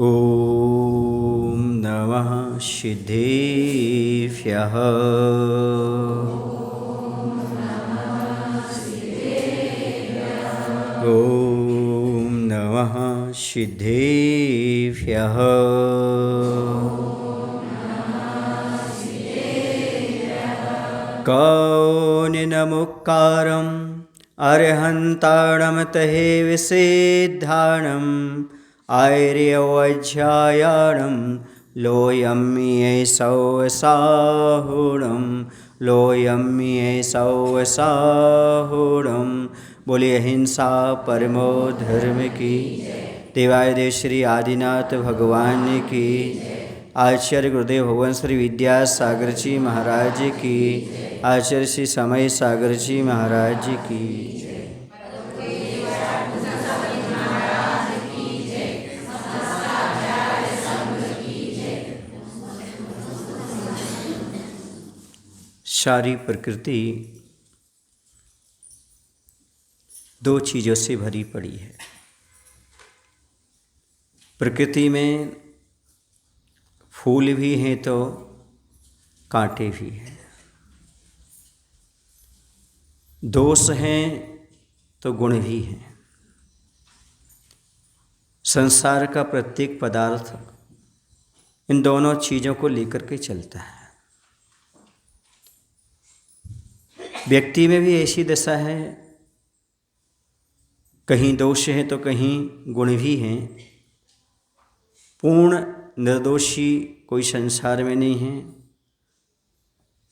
ॐ नमः सिद्धेभ्यः। ॐ नमः सिद्धेभ्यः। कौनिनमुक्कारम् अर्हन्ताणमतहे विसेद्धाणम् आर्यवज्झायाणं लोयम्यैसौसाहुणं लोयम्यैसौसाहुणं। बोलिए हिंसा परमो धर्म की। देवादिदेव श्री आदिनाथ भगवान की। आचार्य गुरुदेव भगवान श्री विद्यासागर जी महाराज की। आचार्य श्री समय सागर जी महाराज की। सारी प्रकृति दो चीज़ों से भरी पड़ी है। प्रकृति में फूल भी हैं तो कांटे भी हैं, दोष हैं तो गुण भी हैं। संसार का प्रत्येक पदार्थ इन दोनों चीज़ों को लेकर के चलता है। व्यक्ति में भी ऐसी दशा है, कहीं दोष है तो कहीं गुण भी हैं। पूर्ण निर्दोषी कोई संसार में नहीं है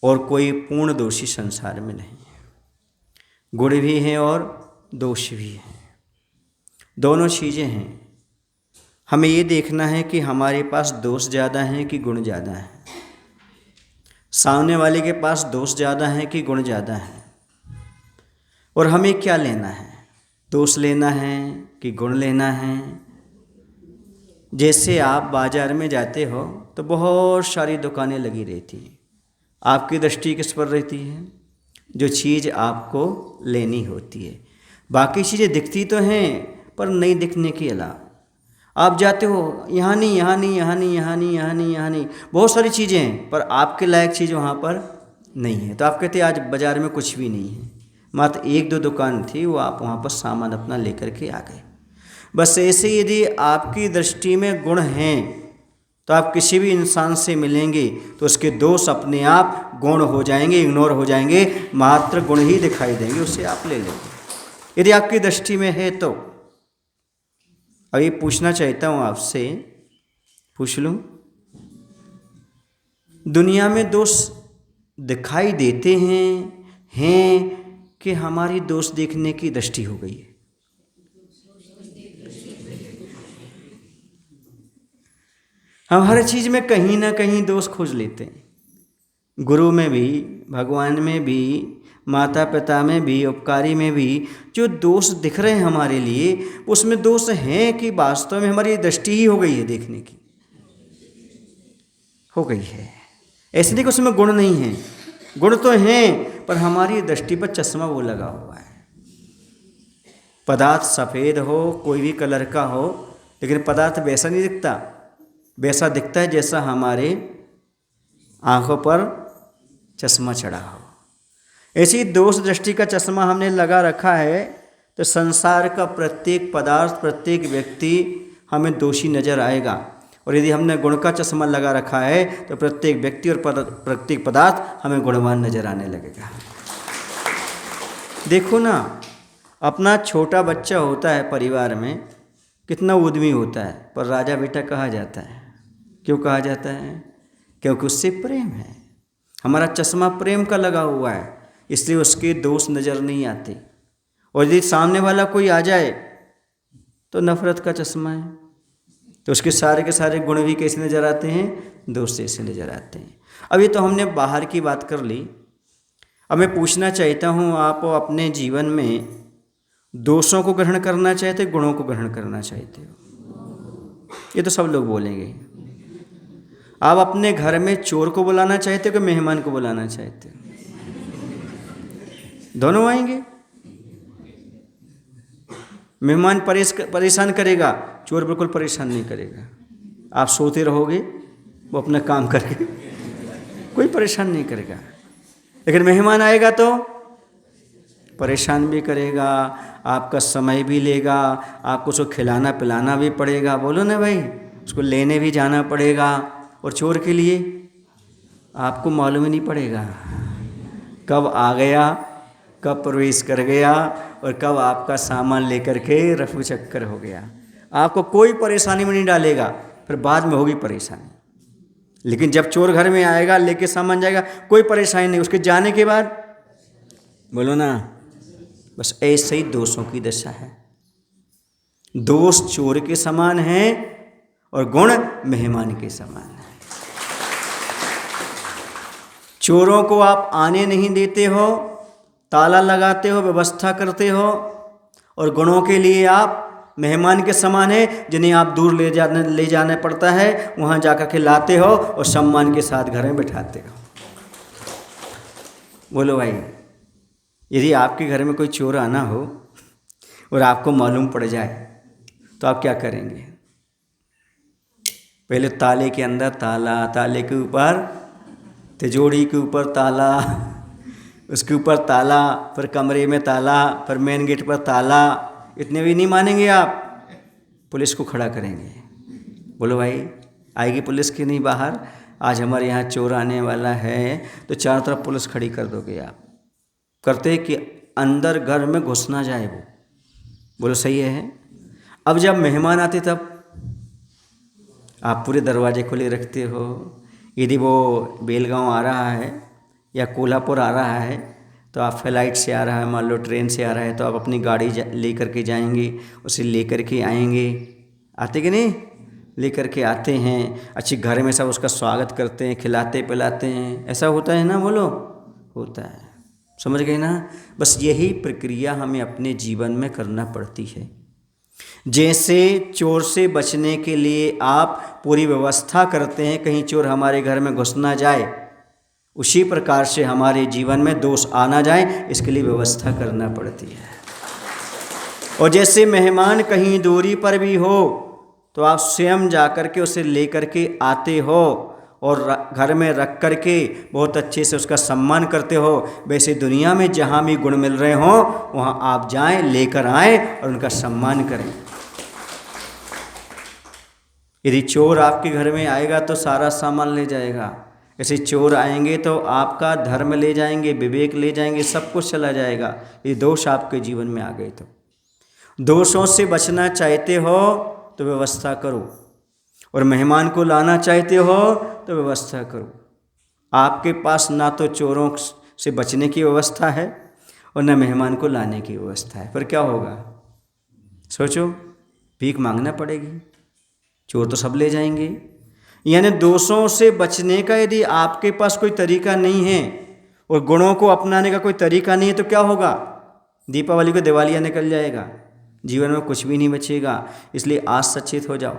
और कोई पूर्ण दोषी संसार में नहीं है। गुण भी हैं और दोष भी हैं, दोनों चीज़ें हैं। हमें ये देखना है कि हमारे पास दोष ज़्यादा हैं कि गुण ज़्यादा हैं, सामने वाले के पास दोष ज़्यादा है कि गुण ज़्यादा है, और हमें क्या लेना है, दोष लेना है कि गुण लेना है। जैसे आप बाज़ार में जाते हो तो बहुत सारी दुकानें लगी रहती हैं, आपकी दृष्टि किस पर रहती है? जो चीज़ आपको लेनी होती है। बाकी चीज़ें दिखती तो हैं पर नहीं दिखने के अलावा आप जाते हो, यहाँ नहीं, यहाँ नहीं, यहाँ नहीं, यहाँ नहीं, यहाँ नहीं, यहाँ नहीं, बहुत सारी चीज़ें हैं पर आपके लायक चीज़ वहाँ पर नहीं है। तो आप कहते आज बाज़ार में कुछ भी नहीं है, मात्र एक दो दुकान थी, वो आप वहाँ पर सामान अपना लेकर के आ गए। बस ऐसे यदि आपकी दृष्टि में गुण हैं तो आप किसी भी इंसान से मिलेंगे तो उसके दोष अपने आप गौण हो जाएंगे, इग्नोर हो जाएंगे, मात्र गुण ही दिखाई देंगे, उससे आप ले लेंगे यदि आपकी दृष्टि में है तो। अब ये पूछना चाहता हूँ आपसे, पूछ लूँ, दुनिया में दोष दिखाई देते हैं कि हमारी दोष देखने की दृष्टि हो गई है? हम हर चीज़ में कहीं ना कहीं दोष खोज लेते हैं, गुरु में भी, भगवान में भी, माता पिता में भी, उपकारी में भी। जो दोष दिख रहे हैं हमारे लिए, उसमें दोष हैं कि वास्तव में हमारी दृष्टि ही हो गई है, देखने की हो गई है। ऐसे नहीं कि उसमें गुण नहीं है, गुण तो हैं पर हमारी दृष्टि पर चश्मा वो लगा हुआ है। पदार्थ सफ़ेद हो, कोई भी कलर का हो, लेकिन पदार्थ वैसा नहीं दिखता, वैसा दिखता है जैसा हमारे आँखों पर चश्मा चढ़ा हो। ऐसी दोष दृष्टि का चश्मा हमने लगा रखा है तो संसार का प्रत्येक पदार्थ, प्रत्येक व्यक्ति हमें दोषी नज़र आएगा। और यदि हमने गुण का चश्मा लगा रखा है तो प्रत्येक व्यक्ति और प्रत्येक पदार्थ हमें गुणवान नज़र आने लगेगा। देखो ना, अपना छोटा बच्चा होता है परिवार में, कितना उद्यमी होता है, पर राजा बेटा कहा जाता है। क्यों कहा जाता है? क्योंकि उससे प्रेम है। हमारा चश्मा प्रेम का लगा हुआ है, इसलिए उसके दोष नज़र नहीं आते। और यदि सामने वाला कोई आ जाए तो नफरत का चश्मा है, तो उसके सारे के सारे गुण भी कैसे नज़र आते हैं? दोष से नज़र आते हैं। अब ये तो हमने बाहर की बात कर ली। अब मैं पूछना चाहता हूँ, आप अपने जीवन में दोषों को ग्रहण करना चाहते हो, गुणों को ग्रहण करना चाहते हो? ये तो सब लोग बोलेंगे। आप अपने घर में चोर को बुलाना चाहते हो कि मेहमान को बुलाना चाहते हो? दोनों आएंगे। मेहमान परेशान करेगा, चोर बिल्कुल परेशान नहीं करेगा। आप सोते रहोगे, वो अपना काम करके कोई परेशान नहीं करेगा। लेकिन मेहमान आएगा तो परेशान भी करेगा, आपका समय भी लेगा, आपको उसको खिलाना पिलाना भी पड़ेगा, बोलो ना भाई, उसको लेने भी जाना पड़ेगा। और चोर के लिए आपको मालूम ही नहीं पड़ेगा कब आ गया, कब प्रवेश कर गया और कब आपका सामान लेकर के रफू चक्कर हो गया। आपको कोई परेशानी में नहीं डालेगा, फिर बाद में होगी परेशानी। लेकिन जब चोर घर में आएगा, लेके सामान जाएगा, कोई परेशानी नहीं। उसके जाने के बाद बोलो ना, बस ऐसे ही दोषों की दशा है। दोष चोर के समान है और गुण मेहमान के समान है। चोरों को आप आने नहीं देते हो, ताला लगाते हो, व्यवस्था करते हो, और गुणों के लिए आप मेहमान के समान है, जिन्हें आप दूर ले जाना पड़ता है, वहाँ जाकर के लाते हो और सम्मान के साथ घर में बैठाते हो। बोलो भाई, यदि आपके घर में कोई चोर आना हो और आपको मालूम पड़ जाए तो आप क्या करेंगे? पहले ताले के अंदर ताला, ताले के ऊपर तिजोरी के ऊपर ताला, उसके ऊपर ताला, फिर कमरे में ताला, फिर मेन गेट पर ताला। इतने भी नहीं मानेंगे आप, पुलिस को खड़ा करेंगे। बोलो भाई, आएगी पुलिस की नहीं बाहर? आज हमारे यहाँ चोर आने वाला है, तो चारों तरफ पुलिस खड़ी कर दोगे आप? करते कि अंदर घर में घुस ना जाए वो। बोलो सही है। अब जब मेहमान आते तब आप पूरे दरवाजे खुले रखते हो। यदि वो बेलगांव आ रहा है या कोल्हापुर आ रहा है, तो आप फ्लाइट से आ रहा है, मान लो ट्रेन से आ रहा है, तो आप अपनी गाड़ी लेकर के जाएंगे, उसे लेकर के आएंगे। आते कि नहीं? लेकर के आते हैं, अच्छी घर में सब उसका स्वागत करते हैं, खिलाते पिलाते हैं। ऐसा होता है ना? बोलो, होता है। समझ गए ना? बस यही प्रक्रिया हमें अपने जीवन में करना पड़ती है। जैसे चोर से बचने के लिए आप पूरी व्यवस्था करते हैं, कहीं चोर हमारे घर में घुस ना जाए, उसी प्रकार से हमारे जीवन में दोष आ ना जाए, इसके लिए व्यवस्था करना पड़ती है। और जैसे मेहमान कहीं दूरी पर भी हो तो आप स्वयं जाकर के उसे लेकर के आते हो और घर में रख कर के बहुत अच्छे से उसका सम्मान करते हो, वैसे दुनिया में जहाँ भी गुण मिल रहे हों वहाँ आप जाएं, लेकर आएं और उनका सम्मान करें। यदि चोर आपके घर में आएगा तो सारा सामान ले जाएगा, ऐसे चोर आएंगे तो आपका धर्म ले जाएंगे, विवेक ले जाएंगे, सब कुछ चला जाएगा। ये दोष आपके जीवन में आ गए तो दोषों से बचना चाहते हो तो व्यवस्था करो, और मेहमान को लाना चाहते हो तो व्यवस्था करो। आपके पास ना तो चोरों से बचने की व्यवस्था है और न मेहमान को लाने की व्यवस्था है, पर क्या होगा? सोचो, भीख मांगना पड़ेगी, चोर तो सब ले जाएंगे। यानी दोषों से बचने का यदि आपके पास कोई तरीका नहीं है और गुणों को अपनाने का कोई तरीका नहीं है तो क्या होगा? दीपावली को दिवालिया निकल जाएगा, जीवन में कुछ भी नहीं बचेगा। इसलिए आज सचेत हो जाओ,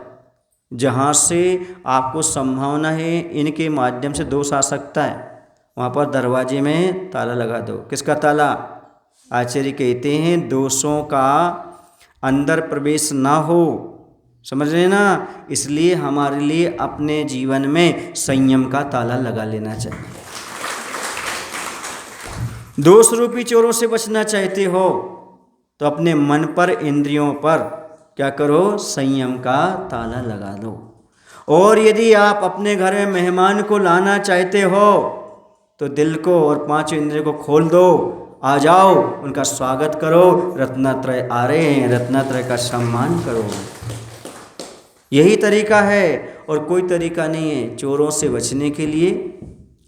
जहाँ से आपको संभावना है इनके माध्यम से दोष आ सकता है, वहाँ पर दरवाजे में ताला लगा दो। किसका ताला? आचार्य कहते हैं दोषों का अंदर प्रवेश ना हो, समझ रहे ना? इसलिए हमारे लिए अपने जीवन में संयम का ताला लगा लेना चाहिए। दोष रूपी चोरों से बचना चाहते हो तो अपने मन पर, इंद्रियों पर क्या करो? संयम का ताला लगा दो। और यदि आप अपने घर में मेहमान को लाना चाहते हो तो दिल को और पांचों इंद्रियों को खोल दो, आ जाओ, उनका स्वागत करो। रत्नात्रय आ रहे हैं, रत्नात्रय का सम्मान करो। यही तरीका है और कोई तरीका नहीं है चोरों से बचने के लिए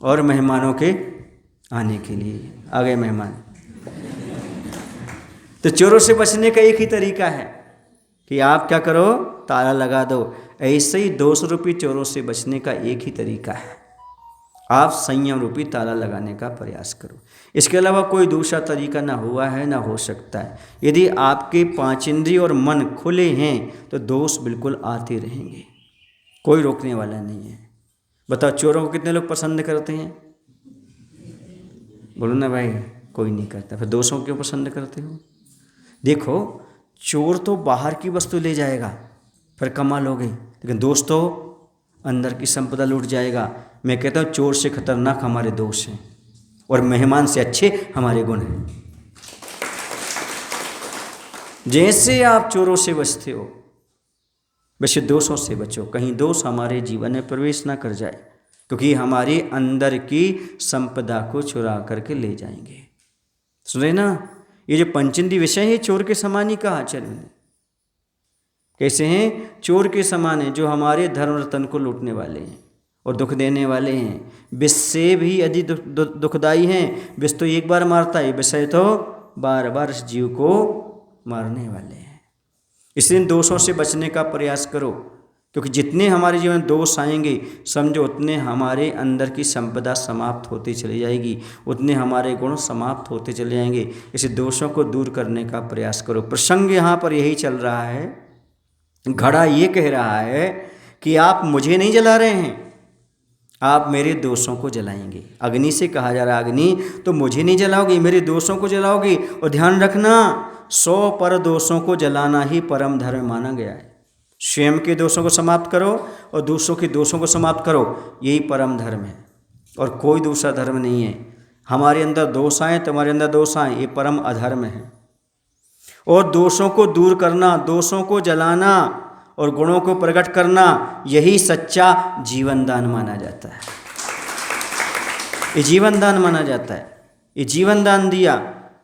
और मेहमानों के आने के लिए। आ गए मेहमान, तो चोरों से बचने का एक ही तरीका है कि आप क्या करो? ताला लगा दो। ऐसे ही दोष रूपी चोरों से बचने का एक ही तरीका है, आप संयम रूपी ताला लगाने का प्रयास करो। इसके अलावा कोई दूसरा तरीका ना हुआ है ना हो सकता है। यदि आपके पांच इंद्रिय और मन खुले हैं तो दोष बिल्कुल आते रहेंगे, कोई रोकने वाला नहीं है। बताओ, चोरों को कितने लोग पसंद करते हैं? बोलो ना भाई, कोई नहीं करता। फिर दोषों क्यों पसंद करते हो? देखो, चोर तो बाहर की वस्तु ले जाएगा, फिर कमा लोगे, लेकिन दोस्त तो अंदर की संपदा लूट जाएगा। मैं कहता हूँ चोर से खतरनाक हमारे दोष हैं और मेहमान से अच्छे हमारे गुण हैं। जैसे आप चोरों से बचते हो वैसे दोषों से बचो, कहीं दोष हमारे जीवन में प्रवेश ना कर जाए, क्योंकि हमारे अंदर की संपदा को चुरा करके ले जाएंगे। सुने ना, ये जो पंचेंद्रिय विषय है चोर के समान ही कहा आचार्य ने। कैसे हैं? चोर के समान है, जो हमारे धर्म रतन को लूटने वाले हैं और दुख देने वाले हैं। विष से भी अधिक दुखदाई हैं। विष तो एक बार मारता है, विषय तो बार बार इस जीव को मारने वाले हैं। इसलिए दोषों से बचने का प्रयास करो, क्योंकि जितने हमारे जीवन में दोष आएंगे समझो उतने हमारे अंदर की संपदा समाप्त होती चली जाएगी, उतने हमारे गुण समाप्त होते चले जाएंगे। इसे दोषों को दूर करने का प्रयास करो। प्रसंग यहाँ पर यही चल रहा है। घड़ा ये कह रहा है कि आप मुझे नहीं जला रहे हैं, आप मेरे दोषों को जलाएंगे। अग्नि से कहा जा रहा है, अग्नि तो मुझे नहीं जलाओगी, मेरे दोषों को जलाओगी। और ध्यान रखना, 100 पर दोषों को जलाना ही परम धर्म माना गया है। स्वयं के दोषों को समाप्त करो और दूसरों के दोषों को समाप्त करो, यही परम धर्म है और कोई दूसरा धर्म नहीं है। हमारे अंदर दोष आए, तुम्हारे अंदर दोष आए, ये परम अधर्म है। और दोषों को दूर करना, दोषों को जलाना और गुणों को प्रकट करना, यही सच्चा जीवन दान माना जाता है। ये जीवन दान माना जाता है। ये जीवन दान दिया।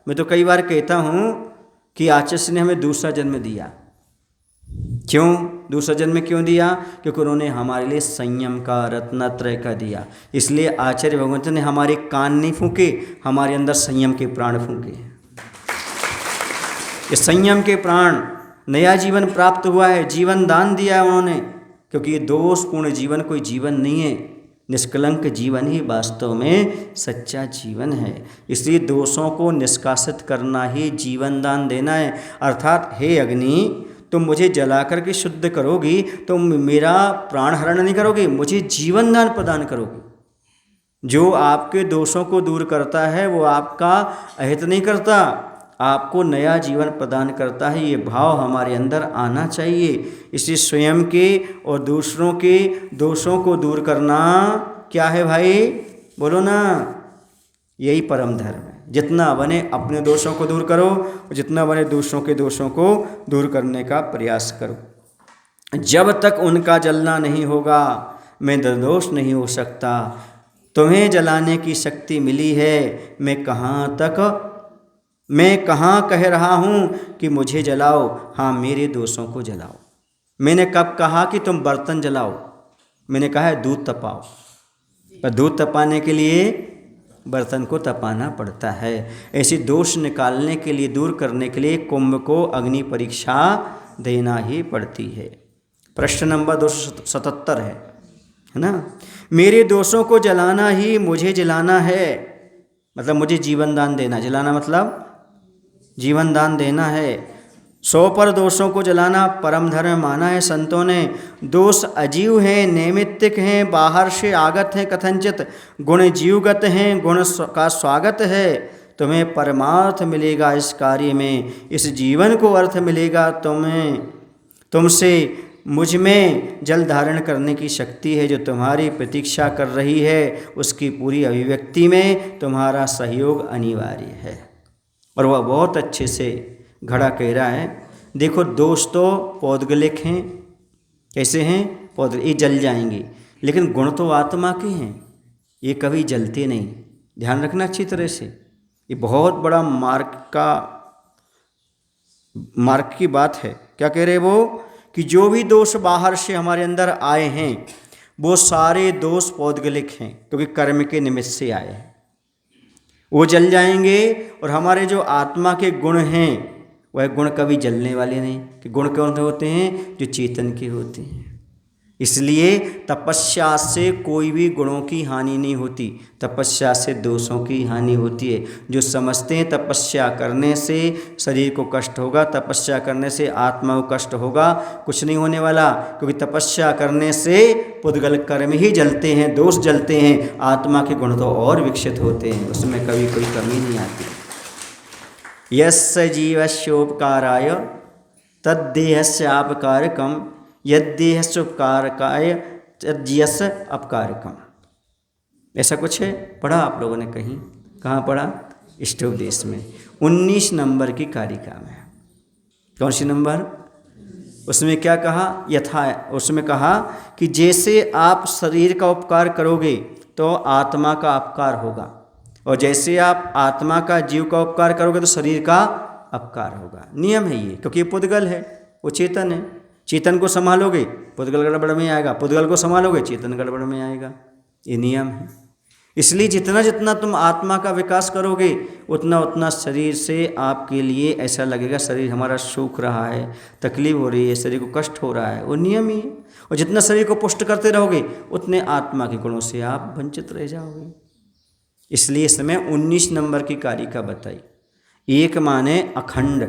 मैं तो कई बार कहता हूँ कि आचार्य ने हमें दूसरा जन्म दिया। क्यों दूसरा जन्म क्यों दिया? क्योंकि उन्होंने हमारे लिए संयम का, रत्नत्रय का दिया। इसलिए आचार्य भगवंत ने हमारे कान नहीं फूके, हमारे अंदर संयम के प्राण फूके। ये संयम के प्राण, नया जीवन प्राप्त हुआ है, जीवन दान दिया है उन्होंने। क्योंकि ये दोषपूर्ण जीवन कोई जीवन नहीं है, निष्कलंक जीवन ही वास्तव में सच्चा जीवन है। इसलिए दोषों को निष्कासित करना ही जीवन दान देना है। अर्थात हे अग्नि, तुम मुझे जला करके शुद्ध करोगी, तुम मेरा प्राण हरण नहीं करोगी, मुझे जीवन दान प्रदान करोगी। जो आपके दोषों को दूर करता है वो आपका अहित नहीं करता, आपको नया जीवन प्रदान करता है। ये भाव हमारे अंदर आना चाहिए। इसलिए स्वयं के और दूसरों के दोषों को दूर करना क्या है भाई? बोलो ना, यही परम धर्म है। जितना बने अपने दोषों को दूर करो और जितना बने दूसरों के दोषों को दूर करने का प्रयास करो। जब तक उनका जलना नहीं होगा मैं निर्दोष नहीं हो सकता। तुम्हें जलाने की शक्ति मिली है, मैं कहाँ कह रहा हूँ कि मुझे जलाओ। हाँ, मेरे दोषों को जलाओ। मैंने कब कहा कि तुम बर्तन जलाओ? मैंने कहा है दूध तपाओ, पर दूध तपाने के लिए बर्तन को तपाना पड़ता है। ऐसे दोष निकालने के लिए, दूर करने के लिए कुंभ को अग्नि परीक्षा देना ही पड़ती है। प्रश्न नंबर 277 है ना। मेरे दोषों को जलाना ही मुझे जलाना है, मतलब मुझे जीवन दान देना। जलाना मतलब जीवन दान देना है। 100 पर दोषों को जलाना परम धर्म माना है संतों ने। दोष अजीव हैं, नैमित्तिक हैं, बाहर से आगत हैं कथनचित, गुण जीवगत हैं, गुण का स्वागत है। तुम्हें परमार्थ मिलेगा इस कार्य में, इस जीवन को अर्थ मिलेगा तुमसे। मुझ में जल धारण करने की शक्ति है जो तुम्हारी प्रतीक्षा कर रही है, उसकी पूरी अभिव्यक्ति में तुम्हारा सहयोग अनिवार्य है। और वह बहुत अच्छे से घड़ा कह रहा है, देखो दोष तो पौद्गलिक हैं। कैसे हैं? पौद्गलिक, ये जल जाएंगे, लेकिन गुण तो आत्मा के हैं, ये कभी जलते नहीं। ध्यान रखना अच्छी तरह से। ये बहुत बड़ा मार्ग की बात है। क्या कह रहे वो? कि जो भी दोष बाहर से हमारे अंदर आए हैं वो सारे दोष पौद्गलिक हैं, क्योंकि कर्म के निमित्त से आए हैं। वो जल जाएंगे। और हमारे जो आत्मा के गुण हैं वह गुण कभी जलने वाले नहीं। कि गुण कौन से होते हैं? जो चेतन के होते हैं। इसलिए तपस्या से कोई भी गुणों की हानि नहीं होती, तपस्या से दोषों की हानि होती है। जो समझते हैं तपस्या करने से शरीर को कष्ट होगा, तपस्या करने से आत्मा को कष्ट होगा, कुछ नहीं होने वाला। क्योंकि तपस्या करने से पुद्गल कर्म ही जलते हैं, दोष जलते हैं, आत्मा के गुण तो और विकसित होते हैं, उसमें कभी कोई कमी नहीं आती। यस्य जीवस्योपकाराय तद्देहस्यापकारकम् यद्देहस्योपकारकाय त्यज्यस अपकारकम, ऐसा कुछ है, पढ़ा आप लोगों ने कहीं? कहाँ पढ़ा? इष्टोपदेश में 19 नंबर की कारिका में। कौन सी नंबर? उसमें क्या कहा? यथा, उसमें कहा कि जैसे आप शरीर का उपकार करोगे तो आत्मा का अपकार होगा, और जैसे आप आत्मा का, जीव का उपकार करोगे तो शरीर का अपकार होगा। नियम है ये, क्योंकि ये पुद्गल है, वो चेतन है। चेतन को संभालोगे पुद्गल गड़बड़ में आएगा, पुद्गल को संभालोगे चेतन गड़बड़ में आएगा। ये नियम है। इसलिए जितना जितना तुम आत्मा का विकास करोगे उतना उतना शरीर से आपके लिए ऐसा लगेगा शरीर हमारा सूख रहा है, तकलीफ हो रही है, शरीर को कष्ट हो रहा है, वो नियम ही है। और जितना शरीर को पुष्ट करते रहोगे उतने आत्मा के गुणों से आप वंचित रह जाओगे। इसलिए इस समय 19 नंबर की कारिका बताई। एक माने अखंड,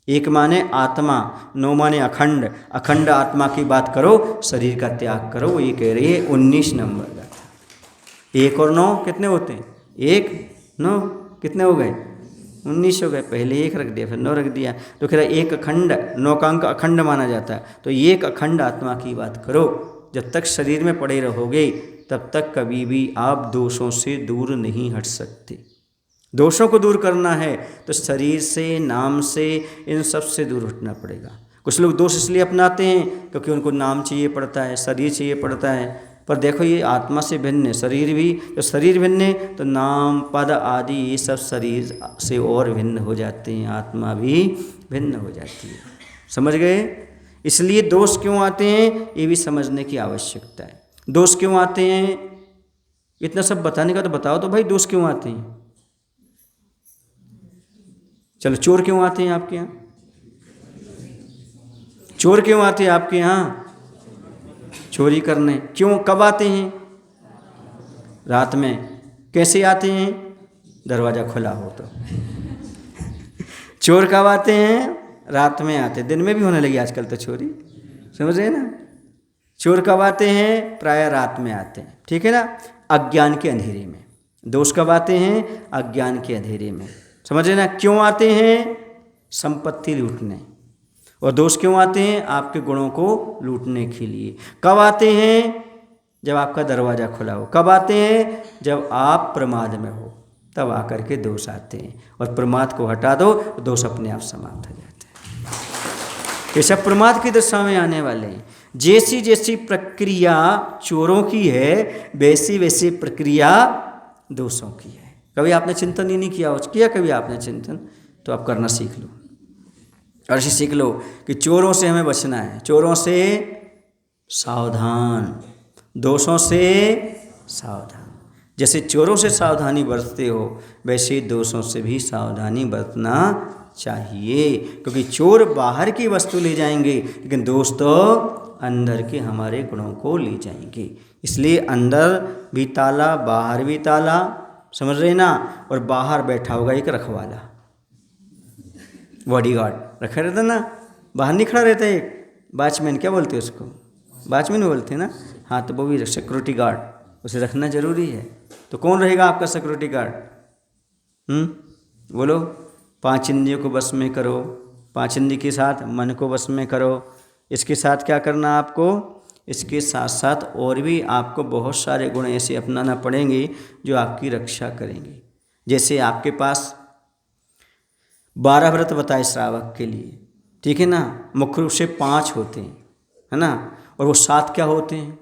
एक माने आत्मा, 9 माने अखंड। अखंड आत्मा की बात करो, शरीर का त्याग करो, वो ये कह रही है 19 नंबर का। 1 और 9 कितने होते हैं? 1 9 कितने हो गए? 19 हो गए। पहले 1 रख दिया, फिर 9 रख दिया, तो कह रहा है एक अखंड, 9 का अंक अखंड माना जाता है। तो एक अखंड आत्मा की बात करो। जब तक शरीर में पड़े रहोगे तब तक कभी भी आप दोषों से दूर नहीं हट सकते। दोषों को दूर करना है तो शरीर से, नाम से, इन सब से दूर हटना पड़ेगा। कुछ लोग दोष इसलिए अपनाते हैं क्योंकि उनको नाम चाहिए पड़ता है, शरीर चाहिए पड़ता है, पर देखो ये आत्मा से भिन्न है, शरीर भी, तो शरीर भिन्न है तो नाम, पद आदि ये सब शरीर से और भिन्न हो जाते हैं, आत्मा भी भिन्न हो जाती है। समझ गए? इसलिए दोष क्यों आते हैं ये भी समझने की आवश्यकता है। दोष क्यों आते हैं? इतना सब बताने का तो बताओ तो भाई, दोष क्यों आते हैं? चलो, चोर क्यों आते हैं आपके यहाँ? चोर क्यों आते हैं आपके यहाँ? चोरी करने। क्यों, कब आते हैं? रात में। कैसे आते हैं? दरवाज़ा खुला हो तो। चोर कब आते हैं? रात में आते। दिन में भी होने लगी आजकल तो चोरी, समझ रहे ना? चोर कब आते हैं? प्राय रात में आते हैं, ठीक है ना? अज्ञान के अंधेरे में। दोष कब आते हैं? अज्ञान के अंधेरे में, समझ रहे ना? क्यों आते हैं? संपत्ति लूटने। और दोष क्यों आते हैं? आपके गुणों को लूटने के लिए। कब आते हैं? जब आपका दरवाज़ा खुला हो। कब आते हैं? जब आप प्रमाद में हो, तब आकर के दोष आते हैं। और प्रमाद को हटा दो, दोष अपने आप समाप्त हो जाते हैं। ये सब प्रमाद की दशा में आने वाले हैं। जैसी जैसी प्रक्रिया चोरों की है वैसी वैसी प्रक्रिया दोषों की है। कभी आपने चिंतन ही नहीं किया कभी आपने चिंतन? तो आप करना सीख लो, और इसे सीख लो कि चोरों से हमें बचना है। चोरों से सावधान, दोषों से सावधान। जैसे चोरों से सावधानी बरतते हो वैसे दोषों से भी सावधानी बरतना चाहिए, क्योंकि चोर बाहर की वस्तु ले जाएंगे लेकिन दोस्त तो अंदर के हमारे गुणों को ले जाएंगे। इसलिए अंदर भी ताला, बाहर भी ताला, समझ रहे ना? और बाहर बैठा होगा एक रखवाला, बॉडीगार्ड रखा रहता ना, बाहर नहीं खड़ा रहता एक वॉचमैन, क्या बोलते हैं उसको? वॉचमैन बोलते हैं ना? हाँ, तो वो भी सिक्योरिटी गार्ड, उसे रखना जरूरी है। तो कौन रहेगा आपका सिक्योरिटी गार्ड? बोलो। 5 इंद्रियों को बस में करो, 5 इंद्रियों के साथ मन को बस में करो। इसके साथ क्या करना आपको? इसके साथ साथ और भी आपको बहुत सारे गुण ऐसे अपनाना पड़ेंगे जो आपकी रक्षा करेंगे। जैसे आपके पास 12 व्रत बताए श्रावक के लिए, ठीक है ना? मुख्य रूप से 5 होते हैं, है ना? और वो 7 क्या होते हैं?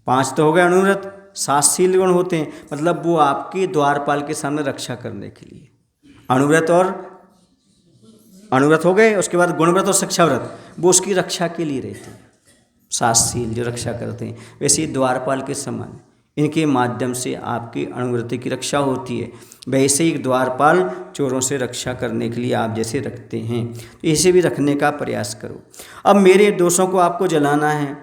5 तो हो गए अनुव्रत, 7 शील गुण होते हैं। मतलब वो आपके द्वारपाल के सामने रक्षा करने के लिए। अनुव्रत हो गए, उसके बाद गुणव्रत और शिक्षाव्रत, वो उसकी रक्षा के लिए रहते हैं। 7 शील जो रक्षा करते हैं, वैसे ही द्वारपाल के समान इनके माध्यम से आपकी अनुवृत्ति की रक्षा होती है। वैसे ही द्वारपाल चोरों से रक्षा करने के लिए आप जैसे रखते हैं, तो इसे भी रखने का प्रयास करो। अब मेरे दोषों को आपको जलाना है।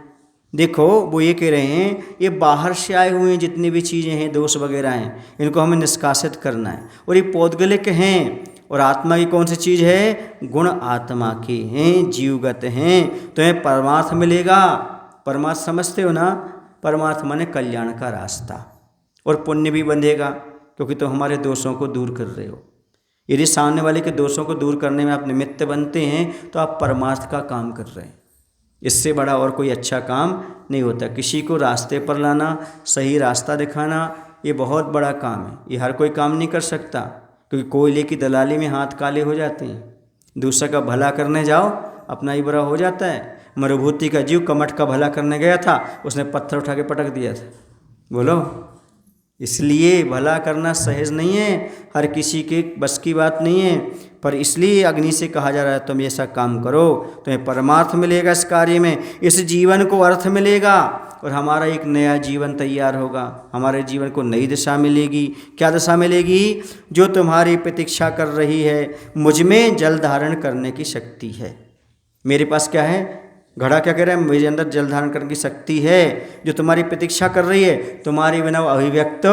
देखो, वो ये कह रहे हैं ये बाहर से आए हुए हैं जितनी भी चीज़ें हैं, दोष वगैरह हैं, इनको हमें निष्कासित करना है। और ये पौद्गलिक हैं, और आत्मा की कौन सी चीज़ है? गुण आत्मा के हैं, जीवगत हैं। तुम्हें परमार्थ मिलेगा। परमार्थ समझते हो ना? परमार्थ माने कल्याण का रास्ता, और पुण्य भी बंधेगा क्योंकि तुम हमारे दोषों को दूर कर रहे हो। यदि सामने वाले के दोषों को दूर करने में आप निमित्त बनते हैं तो आप परमार्थ का काम कर रहे हैं। इससे बड़ा और कोई अच्छा काम नहीं होता। किसी को रास्ते पर लाना, सही रास्ता दिखाना, ये बहुत बड़ा काम है। ये हर कोई काम नहीं कर सकता, क्योंकि कोयले की दलाली में हाथ काले हो जाते हैं। दूसरा का भला करने जाओ, अपना ही बुरा हो जाता है। मरुभूति का जीव कमठ का भला करने गया था, उसने पत्थर उठा के पटक दिया था। बोलो, इसलिए भला करना सहज नहीं है, हर किसी के बस की बात नहीं है। पर इसलिए अग्नि से कहा जा रहा है तुम ऐसा काम करो, तुम्हें परमार्थ मिलेगा इस कार्य में, इस जीवन को अर्थ मिलेगा और हमारा एक नया जीवन तैयार होगा। हमारे जीवन को नई दिशा मिलेगी। क्या दिशा मिलेगी? जो तुम्हारी प्रतीक्षा कर रही है, मुझ में जल धारण करने की शक्ति है। मेरे पास क्या है? घड़ा क्या कह रहा है? मेरे अंदर जल धारण करने की शक्ति है, जो तुम्हारी प्रतीक्षा कर रही है। तुम्हारे बिना वो अभिव्यक्त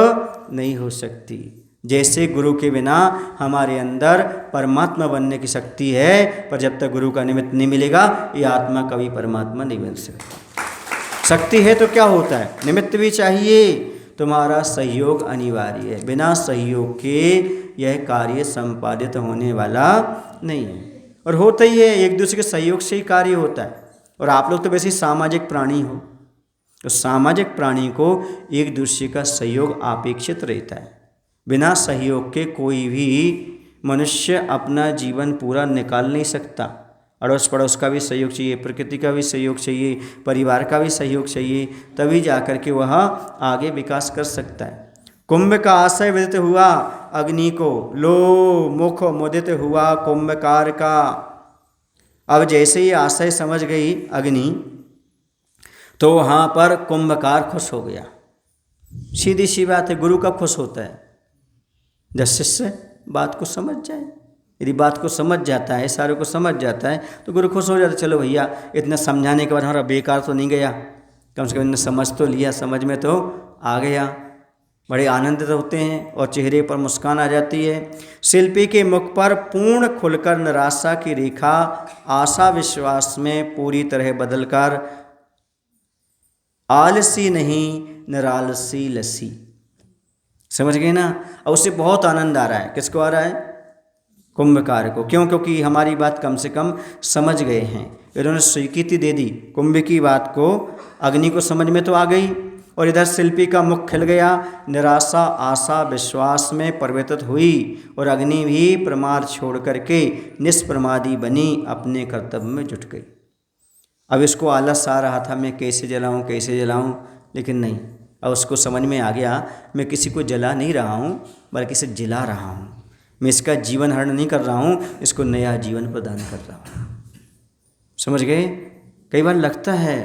नहीं हो सकती। जैसे गुरु के बिना हमारे अंदर परमात्मा बनने की शक्ति है, पर जब तक गुरु का निमित्त नहीं मिलेगा, ये आत्मा कभी परमात्मा नहीं बन सकती। शक्ति है तो क्या होता है? निमित्त भी चाहिए। तुम्हारा सहयोग अनिवार्य है। बिना सहयोग के यह कार्य संपादित होने वाला नहीं है। और होता ही है, एक दूसरे के सहयोग से ही कार्य होता है। और आप लोग तो वैसे ही सामाजिक प्राणी हो, तो सामाजिक प्राणी को एक दूसरे का सहयोग अपेक्षित रहता है। बिना सहयोग के कोई भी मनुष्य अपना जीवन पूरा निकाल नहीं सकता। अड़ोस पड़ोस का भी सहयोग चाहिए, प्रकृति का भी सहयोग चाहिए, परिवार का भी सहयोग चाहिए, तभी जाकर के वह आगे विकास कर सकता है। कुंभ का आशय विदित हुआ अग्नि को, लो मुख मुदित हुआ कुंभकार का। अब जैसे ही आशय समझ गई अग्नि, तो वहाँ पर कुंभकार खुश हो गया। सीधी सी बात है, गुरु कब खुश होता है? जब शिष्य बात को समझ जाए। यदि बात को समझ जाता है, सारे को समझ जाता है, तो गुरु खुश हो जाता है। चलो भैया, इतना समझाने के बाद हमारा बेकार तो नहीं गया, कम से कम इन्हें समझ तो लिया, समझ में तो आ गया। बड़े आनंदित होते हैं और चेहरे पर मुस्कान आ जाती है। शिल्पी के मुख पर पूर्ण खुलकर निराशा की रेखा आशा विश्वास में पूरी तरह बदलकर आलसी नहीं निरालसी लसी। समझ गए ना? और उससे बहुत आनंद आ रहा है। किसको आ रहा है? कुंभकार को। क्यों? क्योंकि हमारी बात कम से कम समझ गए हैं। इन्होंने स्वीकृति दे दी, कुंभ की बात को अग्नि को समझ में तो आ गई। और इधर शिल्पी का मुख खिल गया, निराशा आशा विश्वास में परिवर्तित हुई और अग्नि भी प्रमाद छोड़ करके निष्प्रमादी बनी, अपने कर्तव्य में जुट गई। अब इसको आलस आ रहा था, मैं कैसे जलाऊं कैसे जलाऊं, लेकिन नहीं, अब उसको समझ में आ गया मैं किसी को जला नहीं रहा हूँ, बल्कि इसे जिला रहा हूँ। मैं इसका जीवन हरण नहीं कर रहा हूँ, इसको नया जीवन प्रदान कर रहा हूँ। समझ गए? कई बार लगता है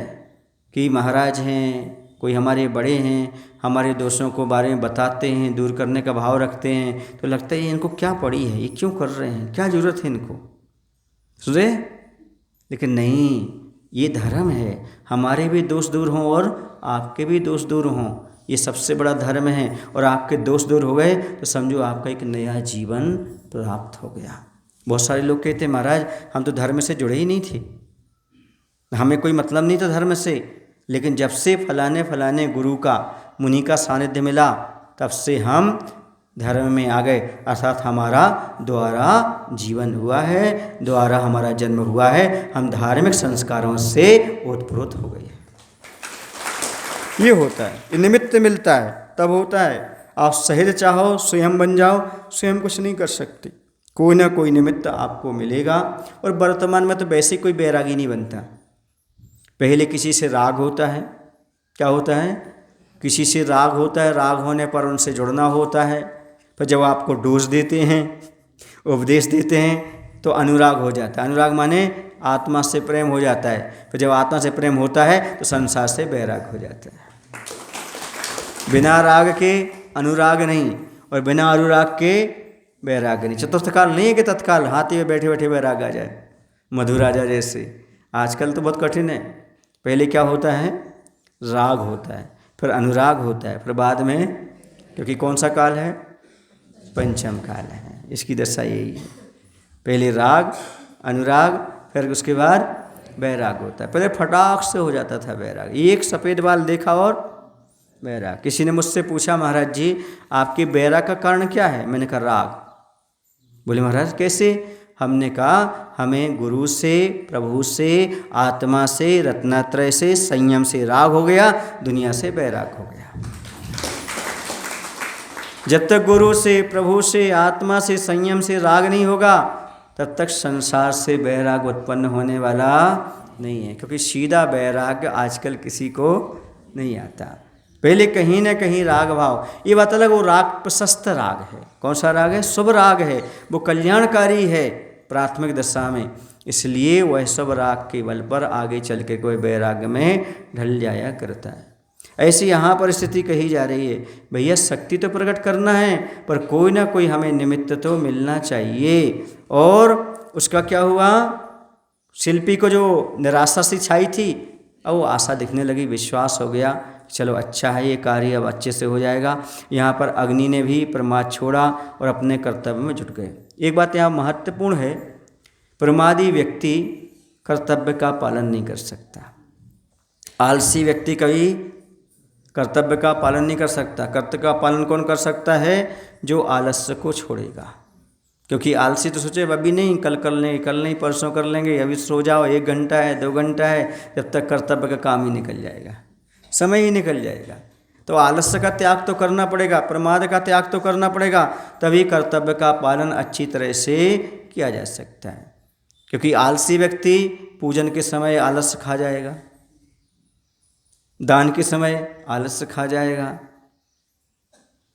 कि महाराज हैं, कोई हमारे बड़े हैं, हमारे दोषों को बारे में बताते हैं, दूर करने का भाव रखते हैं, तो लगता है इनको क्या पड़ी है, ये क्यों कर रहे हैं, क्या ज़रूरत है इनको, सुने? लेकिन नहीं, ये धर्म है। हमारे भी दोष दूर हों और आपके भी दोष दूर हों, ये सबसे बड़ा धर्म है। और आपके दोष दूर हो गए तो समझो आपका एक नया जीवन प्राप्त हो गया। बहुत सारे लोग कहते हैं महाराज हम तो धर्म से जुड़े ही नहीं थे, हमें कोई मतलब नहीं था धर्म से, लेकिन जब से फलाने फलाने गुरु का मुनि का सानिध्य मिला, तब से हम धर्म में आ गए। अर्थात हमारा द्वारा जीवन हुआ है, द्वारा हमारा जन्म हुआ है, हम धार्मिक संस्कारों से ओतप्रोत हो गए। ये होता है, ये निमित्त मिलता है तब होता है। आप सहज चाहो स्वयं बन जाओ, स्वयं कुछ नहीं कर सकते, कोई ना कोई निमित्त आपको मिलेगा। और वर्तमान में तो वैसे कोई बैरागी नहीं बनता। पहले किसी से राग होता है, क्या होता है? किसी से राग होता है, राग होने पर उनसे जुड़ना होता है। पर जब आपको डोज देते हैं, उपदेश देते हैं, तो अनुराग हो जाता है। अनुराग माने आत्मा से प्रेम हो जाता है। फिर जब आत्मा से प्रेम होता है तो संसार से बैराग हो जाता है। बिना राग के अनुराग नहीं और बिना अनुराग के बैराग नहीं। चतुर्थ काल नहीं है कि तत्काल हाथी में बैठे बैठे बैराग आ जाए, मधुराजा जैसे। आजकल तो बहुत कठिन है। पहले क्या होता है? राग होता है, फिर अनुराग होता है, फिर बाद में, क्योंकि कौन सा काल है? पंचम काल है। इसकी दशा यही है, पहले राग अनुराग, फिर उसके बाद बैराग होता है। पहले फटाक से हो जाता था बैराग, एक सफ़ेद बाल देखा और बैराग। किसी ने मुझसे पूछा महाराज जी आपके बैराग का कारण क्या है? मैंने कहा राग। बोले महाराज कैसे? हमने कहा हमें गुरु से, प्रभु से, आत्मा से, रत्नात्रय से, संयम से राग हो गया, दुनिया से बैराग हो गया। जब तक गुरु से, प्रभु से, आत्मा से, संयम से राग नहीं होगा तब तक संसार से बैराग उत्पन्न होने वाला नहीं है, क्योंकि सीधा बैराग आजकल किसी को नहीं आता। पहले कहीं ना कहीं राग भाव, ये बात अलग, वो राग प्रशस्त राग है। कौन सा राग है? शुभ राग है, वो कल्याणकारी है प्राथमिक दशा में, इसलिए वह सब राग के बल पर आगे चल के कोई बैराग में ढल जाया करता है। ऐसी यहाँ पर स्थिति कही जा रही है, भैया शक्ति तो प्रकट करना है पर कोई ना कोई हमें निमित्त तो मिलना चाहिए। और उसका क्या हुआ? शिल्पी को जो निराशा सी छाई थी, अब वो आशा दिखने लगी, विश्वास हो गया, चलो अच्छा है ये कार्य अब अच्छे से हो जाएगा। यहाँ पर अग्नि ने भी प्रमाद छोड़ा और अपने कर्तव्य में जुट गए। एक बात यहाँ महत्वपूर्ण है, प्रमादी व्यक्ति कर्तव्य का पालन नहीं कर सकता। आलसी व्यक्ति कभी कर्तव्य का पालन नहीं कर सकता। कर्तव्य का पालन कौन कर सकता है? जो आलस्य को छोड़ेगा। क्योंकि आलसी तो सोचे अभी नहीं, कल कर लेंगे, कल नहीं परसों कर लेंगे, अभी सो जाओ, 1 घंटा है, 2 घंटा है, जब तक कर्तव्य का काम ही निकल जाएगा, समय ही निकल जाएगा। तो आलस्य का त्याग तो करना पड़ेगा, प्रमाद का त्याग तो करना पड़ेगा, तभी कर्तव्य का पालन अच्छी तरह से किया जा सकता है। क्योंकि आलसी व्यक्ति पूजन के समय आलस्य खा जाएगा, दान के समय आलस्य खा जाएगा,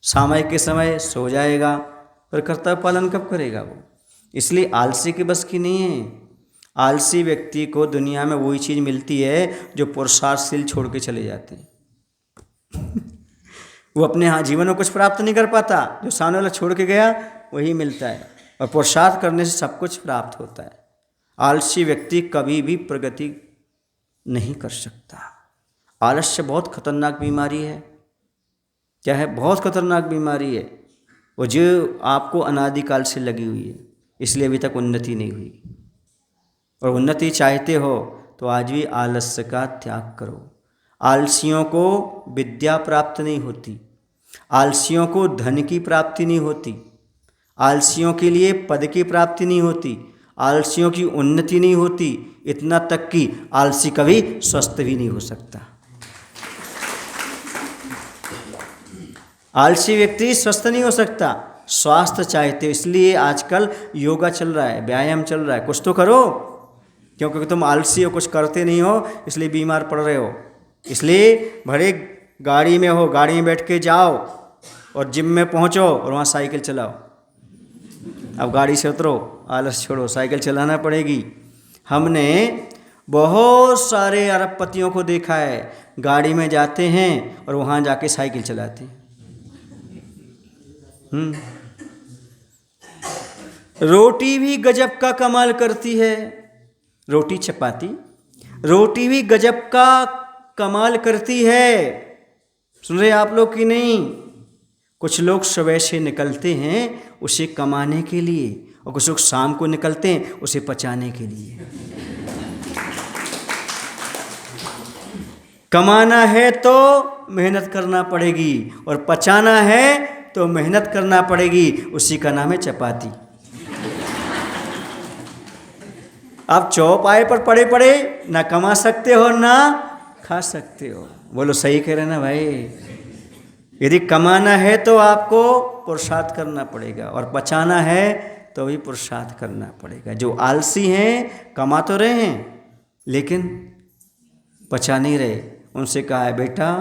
सामयिक के समय सो जाएगा, पर कर्तव्य पालन कब करेगा वो? इसलिए आलसी के बस की नहीं है। आलसी व्यक्ति को दुनिया में वही चीज़ मिलती है जो पुरुषार्थशील छोड़ के चले जाते हैं। वो अपने यहाँ जीवन में कुछ प्राप्त नहीं कर पाता, जो सामने वाला छोड़ के गया वही मिलता है, और पुरुषार्थ करने से सब कुछ प्राप्त होता है। आलसी व्यक्ति कभी भी प्रगति नहीं कर सकता। आलस्य बहुत खतरनाक बीमारी है। क्या है? बहुत खतरनाक बीमारी है, वो जो आपको अनादिकाल से लगी हुई है, इसलिए अभी तक उन्नति नहीं हुई। और उन्नति चाहते हो तो आज भी आलस्य का त्याग करो। आलसियों को विद्या प्राप्त नहीं होती, आलसियों को धन की प्राप्ति नहीं होती, आलसियों के लिए पद की प्राप्ति नहीं होती, आलसियों की उन्नति नहीं होती, इतना तक कि आलसी कभी स्वस्थ भी नहीं हो सकता। आलसी व्यक्ति स्वस्थ नहीं हो सकता, स्वास्थ्य चाहते हो। इसलिए आजकल योगा चल रहा है, व्यायाम चल रहा है, कुछ तो करो, क्योंकि तुम आलसी हो, कुछ करते नहीं हो, इसलिए बीमार पड़ रहे हो। इसलिए भले गाड़ी में हो, गाड़ी में बैठ के जाओ और जिम में पहुंचो और वहाँ साइकिल चलाओ। अब गाड़ी से उतरो, आलस छोड़ो, साइकिल चलाना पड़ेगी। हमने बहुत सारे अरबपतियों को देखा है, गाड़ी में जाते हैं और वहाँ जाके साइकिल चलाते हैं। रोटी भी गजब का कमाल करती है, रोटी चपाती, रोटी भी गजब का कमाल करती है। सुन रहे आप लोग कि नहीं? कुछ लोग सुबह से निकलते हैं उसे कमाने के लिए, और कुछ लोग शाम को निकलते हैं उसे पचाने के लिए। कमाना है तो मेहनत करना पड़ेगी, और पचाना है तो मेहनत करना पड़ेगी, उसी का नाम है चपाती। आप चौपाए पर पड़े पड़े ना कमा सकते हो ना खा सकते हो। बोलो सही कह रहे ना भाई? यदि कमाना है तो आपको पुरुषार्थ करना पड़ेगा, और बचाना है तो भी पुरुषार्थ करना पड़ेगा। जो आलसी हैं कमा तो रहे हैं लेकिन बचा नहीं रहे। उनसे कहा है बेटा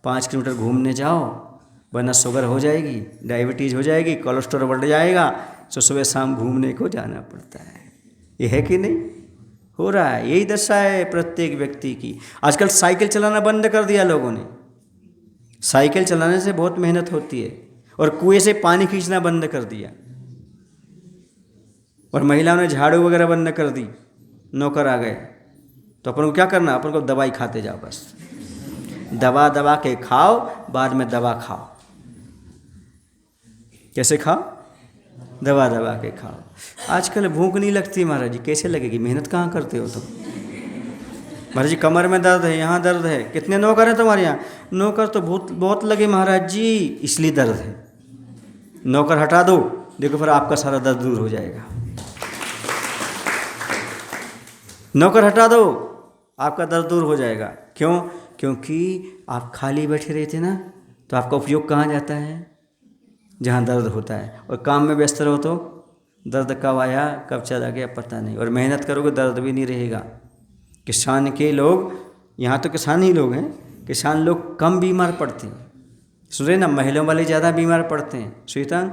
5 किलोमीटर घूमने जाओ, वरना शुगर हो जाएगी, डायबिटीज़ हो जाएगी, कोलेस्ट्रॉल बढ़ जाएगा, तो सुबह शाम घूमने को जाना पड़ता है। ये है कि नहीं? हो रहा है, यही दशा है प्रत्येक व्यक्ति की। आजकल साइकिल चलाना बंद कर दिया लोगों ने। साइकिल चलाने से बहुत मेहनत होती है, और कुएं से पानी खींचना बंद कर दिया, और महिलाओं ने झाड़ू वगैरह बंद कर दी, नौकर आ गए। तो अपन को क्या करना? अपन को दवाई खाते जाओ, बस दवा दवा के खाओ, बाद में दवा खाओ। कैसे खाओ? दवा दवा के खाओ। आजकल भूख नहीं लगती महाराज जी, कैसे लगेगी? मेहनत कहाँ करते हो तुम? महाराज जी कमर में दर्द है, यहाँ दर्द है, कितने नौकर हैं तुम्हारे यहाँ? नौकर तो बहुत लगे महाराज जी, इसलिए दर्द है। नौकर हटा दो, देखो फिर आपका सारा दर्द दूर हो जाएगा। नौकर हटा दो, आपका दर्द दूर हो जाएगा। क्यों? क्योंकि आप खाली बैठे रहते ना, तो आपका उपयोग कहाँ जाता है? जहाँ दर्द होता है। और काम में व्यस्त रहो तो दर्द कब आया कब चला गया पता नहीं। और मेहनत करोगे दर्द भी नहीं रहेगा। किसान के लोग, यहाँ तो किसान ही लोग हैं, किसान लोग कम बीमार पड़ते हैं। सुन रहे ना, महिलाओं वाले ज़्यादा बीमार पड़ते हैं। श्वेतांग,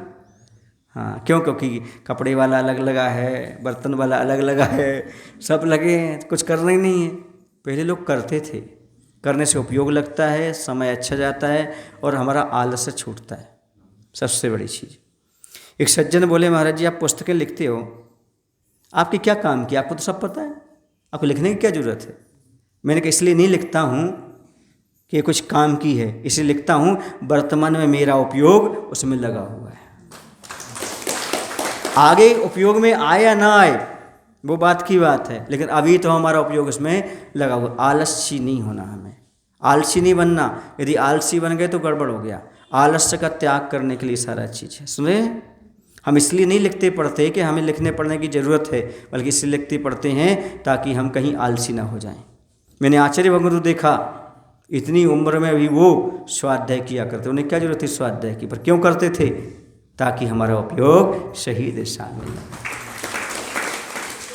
हाँ क्यों? क्योंकि कपड़े वाला अलग लगा है, बर्तन वाला अलग लगा है, सब लगे हैं, कुछ करना ही नहीं है। पहले लोग करते थे, करने से उपयोग लगता है, समय अच्छा जाता है और हमारा आलस छूटता है, सबसे बड़ी चीज़। एक सज्जन बोले, महाराज जी आप पुस्तकें लिखते हो, आपके क्या काम किया? आपको तो सब पता है, आपको लिखने की क्या ज़रूरत है? मैंने कहा इसलिए नहीं लिखता हूँ कि कुछ काम की है, इसलिए लिखता हूँ वर्तमान में मेरा उपयोग उसमें लगा हुआ है। आगे उपयोग में आए या ना आए वो बात की बात है, लेकिन अभी तो हमारा उपयोग उसमें लगा हुआ। आलसी नहीं होना, हमें आलसी नहीं बनना। यदि आलसी बन गए तो गड़बड़ हो गया। आलस्य का त्याग करने के लिए सारा चीज़ है। सुने, हम इसलिए नहीं लिखते पढ़ते कि हमें लिखने पढ़ने की ज़रूरत है, बल्कि इसलिए लिखते पढ़ते हैं ताकि हम कहीं आलसी ना हो जाएं। मैंने आचार्य भगवंतु देखा, इतनी उम्र में भी वो स्वाध्याय किया करते। उन्हें क्या जरूरत थी स्वाध्याय की, पर क्यों करते थे? ताकि हमारा उपयोग सही दिशा में लगे।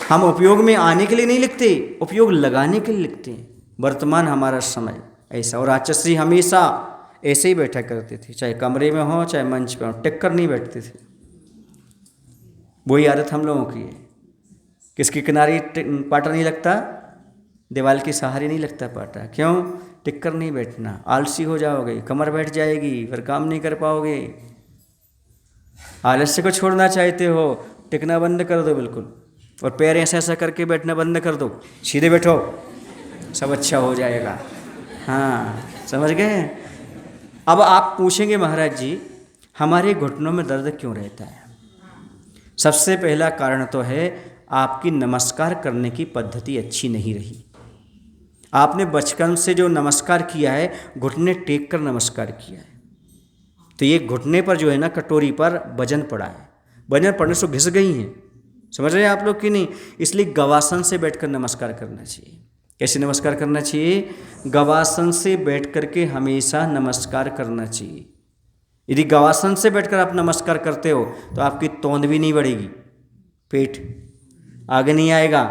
हम उपयोग में आने के लिए नहीं लिखते, उपयोग लगाने के लिए लिखते हैं। वर्तमान हमारा समय ऐसा। और आचार्य हमेशा ऐसे ही बैठा करते थे, चाहे कमरे में हो चाहे मंच पे हो, टिक कर नहीं बैठते थे। वही आदत हम लोगों की है। किसके किनारे पाटा नहीं लगता? दीवार के सहारे नहीं लगता पाटा। क्यों? टिक कर नहीं बैठना, आलसी हो जाओगे, कमर बैठ जाएगी, फिर काम नहीं कर पाओगे। आलस्य को छोड़ना चाहते हो, टिकना बंद कर दो बिल्कुल, और पैर ऐसा ऐसा करके बैठना बंद कर दो, सीधे बैठो, सब अच्छा हो जाएगा। हाँ, समझ गए? अब आप पूछेंगे महाराज जी हमारे घुटनों में दर्द क्यों रहता है? सबसे पहला कारण तो है आपकी नमस्कार करने की पद्धति अच्छी नहीं रही। आपने बचपन से जो नमस्कार किया है, घुटने टेक कर नमस्कार किया है, तो ये घुटने पर जो है ना, कटोरी पर वजन पड़ा है, वजन पड़ने से घिस गई हैं। समझ रहे हैं आप लोग कि नहीं? इसलिए गवासन से बैठकर नमस्कार करना चाहिए। कैसे नमस्कार करना चाहिए? गवासन से बैठ करके हमेशा नमस्कार करना चाहिए। यदि गवासन से बैठकर आप नमस्कार करते हो तो आपकी तोंद भी नहीं बढ़ेगी, पेट आगे नहीं आएगा,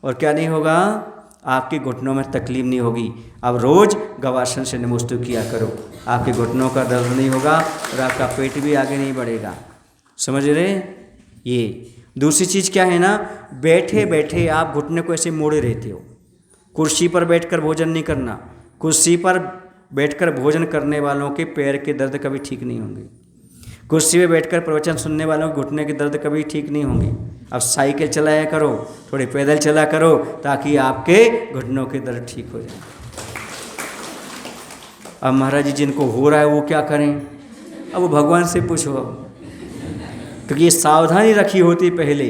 और क्या नहीं होगा? आपके घुटनों में तकलीफ नहीं होगी। अब रोज़ गवासन से नमोस्तु किया करो, आपके घुटनों का दर्द नहीं होगा और आपका पेट भी आगे नहीं बढ़ेगा। समझ रहे? ये दूसरी चीज़ क्या है ना, बैठे बैठे आप घुटने को ऐसे मोड़े रहते हो। कुर्सी पर बैठकर भोजन नहीं करना। कुर्सी पर बैठकर भोजन करने वालों के पैर के दर्द कभी ठीक नहीं होंगे। कुर्सी में बैठकर प्रवचन सुनने वालों के घुटने के दर्द कभी ठीक नहीं होंगे। अब साइकिल चलाया करो, थोड़े पैदल चला करो, ताकि आपके घुटनों के दर्द ठीक हो जाए। अब महाराज जी जिनको हो रहा है वो क्या करें? अब वो भगवान से पूछो, क्योंकि ये सावधानी रखी होती पहले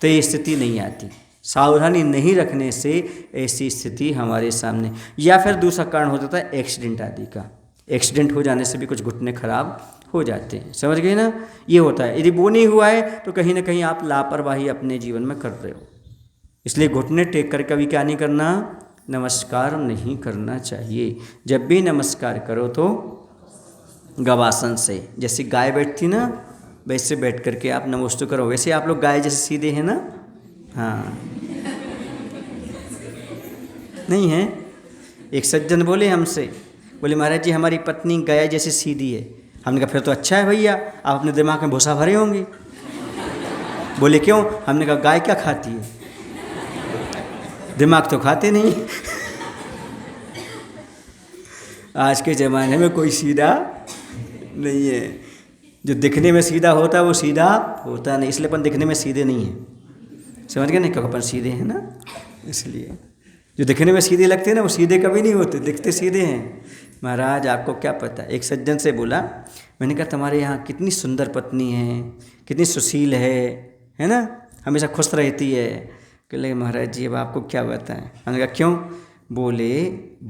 तो ये स्थिति नहीं आती। सावधानी नहीं रखने से ऐसी स्थिति हमारे सामने। या फिर दूसरा कारण हो जाता है एक्सीडेंट आदि का। एक्सीडेंट हो जाने से भी कुछ घुटने खराब हो जाते हैं। समझ गए ना? ये होता है। यदि वो नहीं हुआ है तो कहीं ना कहीं आप लापरवाही अपने जीवन में कर रहे हो। इसलिए घुटने टेक कर कभी क्या नहीं करना? नमस्कार नहीं करना चाहिए। जब भी नमस्कार करो तो गवासन से, जैसे गाय बैठती ना वैसे बैठ करके आप नमोस्तु करो। वैसे आप लोग गाय जैसे सीधे हैं ना? हाँ, नहीं है? एक सज्जन बोले हमसे, बोले महाराज जी हमारी पत्नी गाय जैसे सीधी है। हमने कहा फिर तो अच्छा है भैया, आप अपने दिमाग में भूसा भरे होंगे। बोले क्यों? हमने कहा गाय क्या खाती है, दिमाग तो खाते नहीं। आज के ज़माने में कोई सीधा नहीं है। जो दिखने में सीधा होता है वो सीधा होता नहीं, इसलिए अपन दिखने में सीधे नहीं हैं। समझ गए? नहीं, क्योंकि अपन सीधे हैं ना, इसलिए जो दिखने में सीधे लगते हैं ना वो सीधे कभी नहीं होते, दिखते सीधे हैं। महाराज आपको क्या पता? एक सज्जन से बोला, मैंने कहा तुम्हारे यहाँ कितनी सुंदर पत्नी है, कितनी सुशील है ना, हमेशा खुश रहती है। कहले महाराज जी अब आपको क्या बताएं। मैंने कहा क्यों? बोले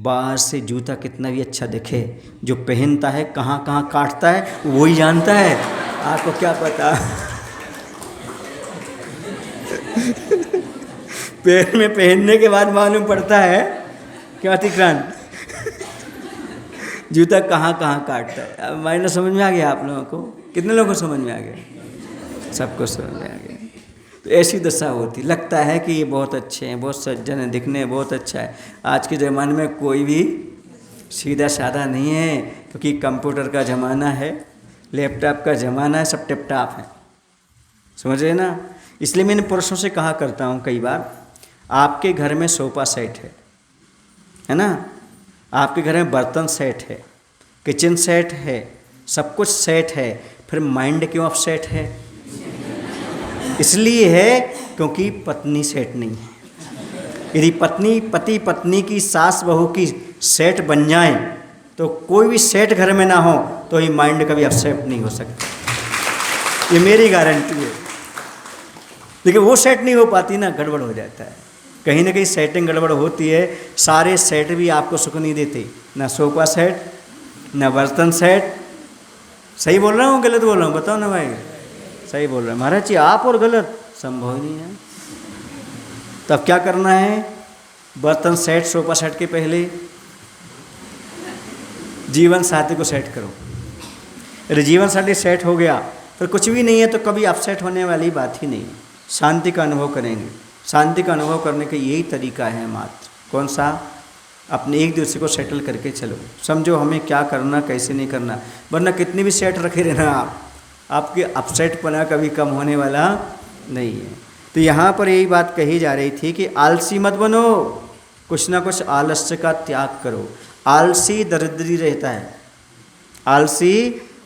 बाहर से जूता कितना भी अच्छा दिखे, जो पहनता है कहाँ कहाँ काटता है वो ही जानता है। आपको क्या पता? पैर में पहनने के बाद मालूम पड़ता है क्या अतिक्रांत जूता कहाँ कहाँ काटता है। अब मायने समझ में आ गया आप लोगों को? कितने लोगों को समझ में आ गया? सबको समझ में आ गया। तो ऐसी दशा होती, लगता है कि ये बहुत अच्छे हैं, बहुत सज्जन हैं, दिखने में बहुत अच्छा है। आज के ज़माने में कोई भी सीधा साधा नहीं है, क्योंकि कंप्यूटर का ज़माना है, लैपटॉप का ज़माना है, सब टिप-टाप है। समझ रहे ना? इसलिए मैंने पुरुषों से कहा करता हूँ कई बार, आपके घर में सोफा सेट है ना? आपके घर में बर्तन सेट है, किचन सेट है, सब कुछ सेट है, फिर माइंड क्यों अपसेट है? इसलिए है क्योंकि पत्नी सेट नहीं है। यदि पति पत्नी की सास बहू की सेट बन जाए तो कोई भी सेट घर में ना हो तो ये माइंड कभी अपसेट नहीं हो सकता, ये मेरी गारंटी है। लेकिन वो सेट नहीं हो पाती ना, गड़बड़ हो जाता है, कहीं ना कहीं सेटिंग गड़बड़ होती है। सारे सेट भी आपको सुख नहीं देते, ना सोफा सेट, ना बर्तन सेट। सही बोल रहा हूँ गलत बोल रहा हूँ? बताओ ना भाई, सही बोल रहे हैं महाराज जी आप, और गलत संभव ही नहीं है। तब क्या करना है? बर्तन सेट सोफा सेट के पहले जीवन साथी को सेट करो। अरे जीवन साथी सेट हो गया फिर कुछ भी नहीं है तो कभी अपसेट होने वाली बात ही नहीं है। शांति का अनुभव करेंगे। शांति का अनुभव करने का यही तरीका है मात्र। कौन सा? अपने एक दूसरे को सेटल करके चलो, समझो हमें क्या करना कैसे नहीं करना, वरना कितनी भी सेट रखे रहना आपके अपसेट पना कभी कम होने वाला नहीं है। तो यहाँ पर यही बात कही जा रही थी कि आलसी मत बनो, कुछ ना कुछ आलस्य का त्याग करो। आलसी दरिद्री रहता है, आलसी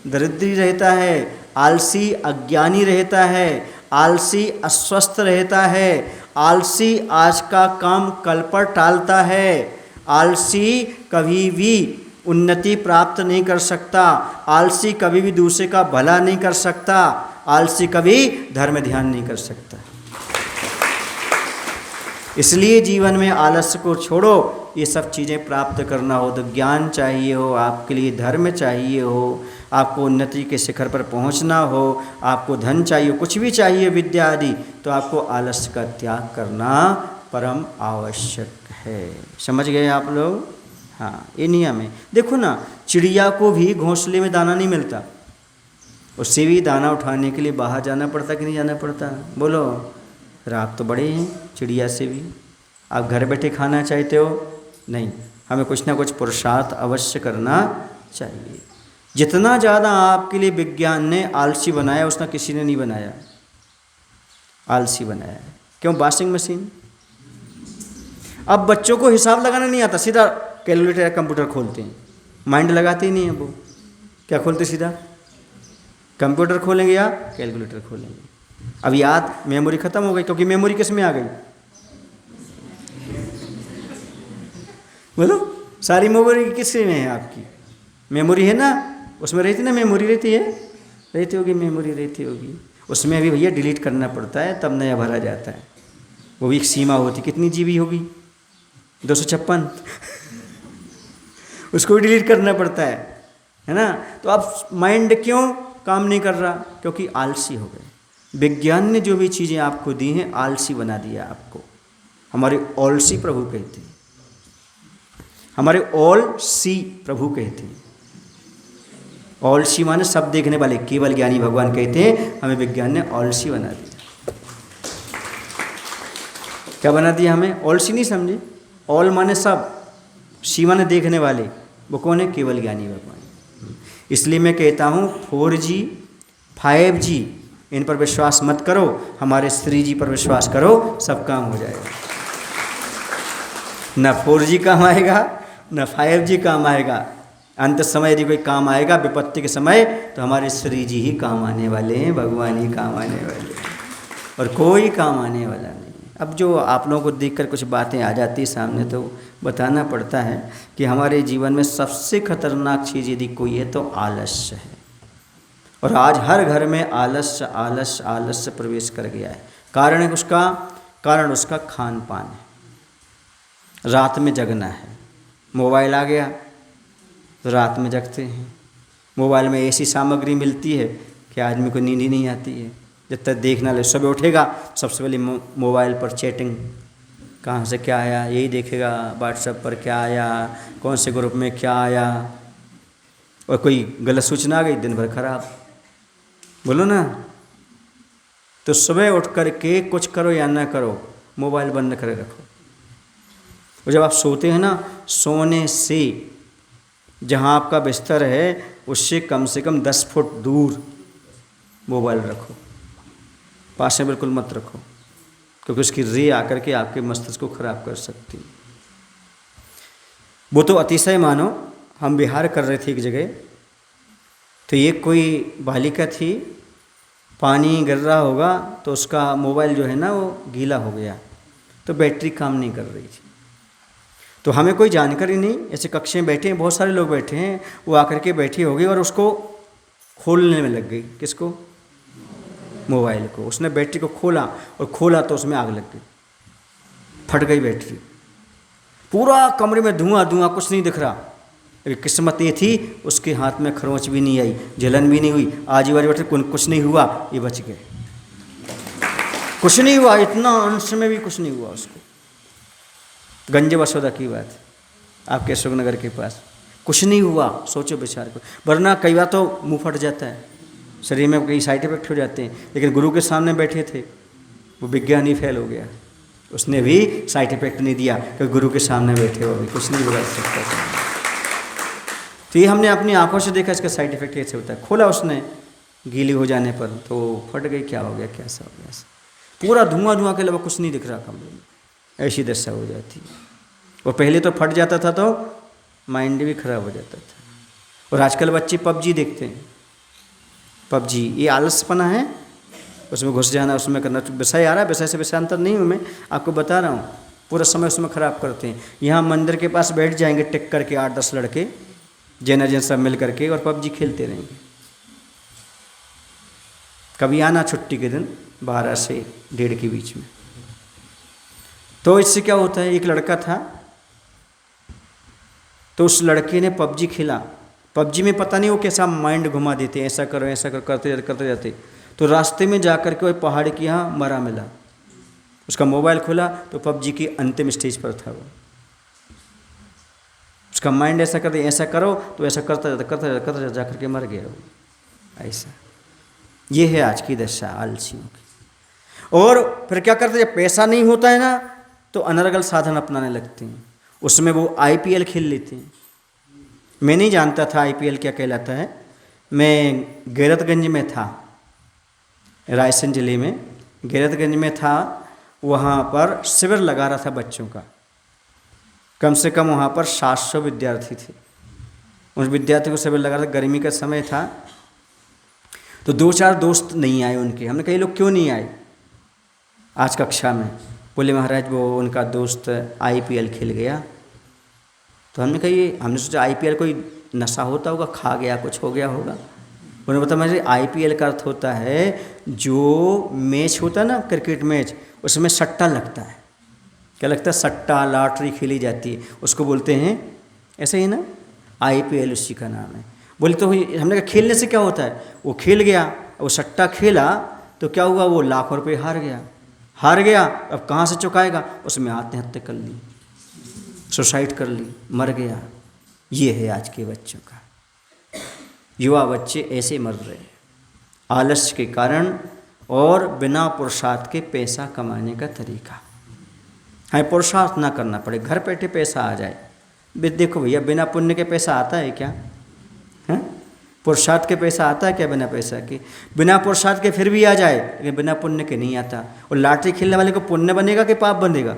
दरिद्री रहता है, आलसी अज्ञानी रहता है, आलसी अस्वस्थ रहता है, आलसी आज का काम कल पर टालता है, आलसी कभी भी उन्नति प्राप्त नहीं कर सकता, आलसी कभी भी दूसरे का भला नहीं कर सकता, आलसी कभी धर्म ध्यान नहीं कर सकता। इसलिए जीवन में आलस्य को छोड़ो। ये सब चीज़ें प्राप्त करना हो तो ज्ञान चाहिए हो, आपके लिए धर्म चाहिए हो, आपको उन्नति के शिखर पर पहुंचना हो, आपको धन चाहिए, कुछ भी चाहिए विद्या आदि, तो आपको आलस्य का त्याग करना परम आवश्यक है। समझ गए आप लोग? हाँ, ये नियम है। देखो ना, चिड़िया को भी घोंसले में दाना नहीं मिलता, उससे भी दाना उठाने के लिए बाहर जाना पड़ता कि नहीं जाना पड़ता? बोलो। आप तो बड़े हैं चिड़िया से भी। आप घर बैठे खाना चाहते हो? नहीं, हमें कुछ ना कुछ पुरुषार्थ अवश्य करना चाहिए। जितना ज़्यादा आपके लिए विज्ञान ने आलसी बनाया उतना किसी ने नहीं बनाया। आलसी बनाया है क्यों? Washing machine. अब बच्चों को हिसाब लगाना नहीं आता, सीधा कैलकुलेटर या कंप्यूटर खोलते हैं, माइंड लगाते ही नहीं है। वो क्या खोलते? सीधा कंप्यूटर खोलेंगे या कैलकुलेटर खोलेंगे। अब याद मेमोरी ख़त्म हो गई, क्योंकि मेमोरी किस में आ गई? बोलो, सारी मेमोरी किस में है? आपकी मेमोरी है ना, उसमें रहती ना, मेमोरी रहती है, रहती होगी, मेमोरी रहती होगी। उसमें अभी भैया डिलीट करना पड़ता है तब नया भरा जाता है। वो भी एक सीमा होती, कितनी जीबी होगी? 256 उसको भी डिलीट करना पड़ता है ना। तो अब माइंड क्यों काम नहीं कर रहा? क्योंकि आलसी हो गए। विज्ञान ने जो भी चीज़ें आपको दी हैं आलसी बना दिया आपको। हमारे ऑलसी प्रभु कहते हैं, हमारे ऑल सी प्रभु कहते हैं। ऑलसी माने सब देखने वाले, केवल ज्ञानी भगवान कहते हैं हमें विज्ञान ने ऑलसी बना दिया। क्या बना दिया हमें? ऑलसी नहीं समझे? ऑल माने सब, सी माने देखने वाले। वो कौन है? केवल ज्ञानी भगवान। इसलिए मैं कहता हूँ 4G 5G इन पर विश्वास मत करो, हमारे 3G पर विश्वास करो, सब काम हो जाएगा। ना 4G काम आएगा, ना 5G काम आएगा। अंत समय यदि कोई काम आएगा विपत्ति के समय, तो हमारे 3G ही काम आने वाले हैं, भगवान ही काम आने वाले हैं, और कोई काम आने वाला नहीं। अब जो आप लोगों को देखकर कुछ बातें आ जाती सामने, तो बताना पड़ता है कि हमारे जीवन में सबसे खतरनाक चीज़ यदि कोई है तो आलस्य है। और आज हर घर में आलस्य आलस्य आलस्य प्रवेश कर गया है। कारण है उसका, कारण उसका खान पान है। रात में जगना है, मोबाइल आ गया तो रात में जगते हैं। मोबाइल में ऐसी सामग्री मिलती है कि आदमी को नींद ही नहीं आती है। जब तक देख ना ले, सुबह उठेगा सबसे पहले मोबाइल पर चैटिंग, कहाँ से क्या आया यही देखेगा, व्हाट्सएप पर क्या आया, कौन से ग्रुप में क्या आया, और कोई गलत सूचना आ गई, दिन भर खराब। बोलो ना। तो सुबह उठ कर के कुछ करो या ना करो, मोबाइल बंद कर रखो। और जब आप सोते हैं ना, सोने से जहाँ आपका बिस्तर है उससे कम से कम 10 फुट दूर मोबाइल रखो, पास में बिल्कुल मत रखो, क्योंकि उसकी रे आकर के आपके मस्तिष्क को खराब कर सकती है। वो तो अतिशय मानो, हम विहार कर रहे थे एक जगह, तो ये कोई बालिका थी, पानी गिर रहा होगा तो उसका मोबाइल जो है ना वो गीला हो गया, तो बैटरी काम नहीं कर रही थी। तो हमें कोई जानकारी नहीं, ऐसे कक्ष में बैठे हैं, बहुत सारे लोग बैठे हैं, वो आकर के बैठी हो गई और उसको खोलने में लग गई। किसको? मोबाइल को। उसने बैटरी को खोला और खोला तो उसमें आग लग गई, फट गई बैटरी। पूरा कमरे में धुआं धुआं, कुछ नहीं दिख रहा। लेकिन किस्मत ये थी उसके हाथ में खरोंच भी नहीं आई, जलन भी नहीं हुई, आजू बाजू बैठे कुछ नहीं हुआ, ये बच गए, कुछ नहीं हुआ, इतना अंश में भी कुछ नहीं हुआ उसको। गंज बसोदा की बात, आपके अशोकनगर के पास, कुछ नहीं हुआ। सोचो विचार को, वरना कई बार तो मुंह फट जाता है, शरीर में कई साइड इफेक्ट हो जाते हैं। लेकिन गुरु के सामने बैठे थे, वो विज्ञानी फेल हो गया, उसने भी साइड इफेक्ट नहीं दिया, क्योंकि गुरु के सामने बैठे हो, कुछ नहीं बिगाड़ सकता। तो ये हमने अपनी आंखों से देखा, इसका साइड इफेक्ट कैसे होता है। खोला उसने, गीली हो जाने पर तो फट गई, क्या हो गया, कैसा हो गया, पूरा धुआं धुआं के अलावा कुछ नहीं दिख रहा कमरे में, ऐसी दशा हो जाती है। और पहले तो फट जाता था तो माइंड भी खराब हो जाता था। और आजकल बच्चे पबजी देखते हैं, पबजी, ये आलसपना है, उसमें घुस जाना, उसमें करना। विषय आ रहा है, विषय से विषयांतर नहीं हूँ मैं, आपको बता रहा हूँ, पूरा समय उसमें ख़राब करते हैं। यहाँ मंदिर के पास बैठ जाएंगे टिक करके 8-10 लड़के, जैन जैन सब मिल करके, और पबजी खेलते रहेंगे। कभी आना छुट्टी के दिन 12 से 1:30 के बीच में। तो इससे क्या होता है, एक लड़का था, तो उस लड़के ने पबजी खेला। पबजी में पता नहीं वो कैसा माइंड घुमा देते, ऐसा करो ऐसा करो, करते जाते। तो रास्ते में जाकर के वो पहाड़ के यहाँ मरा मिला। उसका मोबाइल खुला तो पबजी की अंतिम स्टेज पर था वो। उसका माइंड ऐसा करते, ऐसा करो तो ऐसा करता जाता जा करके मर गया वो। ऐसा ये है आज की दशा आलसियों की। और फिर क्या करते, जब पैसा नहीं होता है ना तो अनर्गल साधन अपनाने लगते हैं। उसमें वो IPL खेल लेते हैं। मैं नहीं जानता था IPL क्या कहलाता है। मैं गैरतगंज में था, रायसेन जिले में गैरतगंज में था। वहाँ पर शिविर लगा रहा था बच्चों का, कम से कम वहाँ पर 700 विद्यार्थी थे। उन विद्यार्थियों को शिविर लगा रहा था, गर्मी का समय था। तो 2-4 दोस्त नहीं आए उनके। हमने कहा ये लोग क्यों नहीं आए आज कक्षा में? बोले महाराज वो उनका दोस्त IPL खेल गया। तो हमने कहा ये, हमने सोचा IPL कोई नशा होता होगा, खा गया, कुछ हो गया होगा। उन्होंने बताया मुझे IPL का अर्थ होता है जो मैच होता है ना, क्रिकेट मैच, उसमें सट्टा लगता है। क्या लगता है? सट्टा, लॉटरी खेली जाती है, उसको बोलते हैं, ऐसे ही ना, IPL उसी का नाम है। बोले तो हमने कहा खेलने से क्या होता है? वो खेल गया, वो सट्टा खेला तो क्या हुआ, वो लाखों रुपए हार गया। अब कहाँ से चुकाएगा? उसमें आत्महत्या कर ली, सुसाइड कर ली, मर गया। ये है आज के बच्चों का, युवा बच्चे ऐसे मर रहे हैं आलस्य के कारण और बिना पुरुषार्थ के पैसा कमाने का तरीका है। पुरुषार्थ ना करना पड़े, घर बैठे पैसा आ जाए। देखो भैया, बिना पुण्य के पैसा आता है क्या? है पुरुषार्थ के पैसा आता है क्या? बिना पैसा के, बिना पुरुषार्थ के फिर भी आ जाए, लेकिन बिना पुण्य के नहीं आता। और लॉटरी खेलने वाले को पुण्य बनेगा कि पाप बनेगा?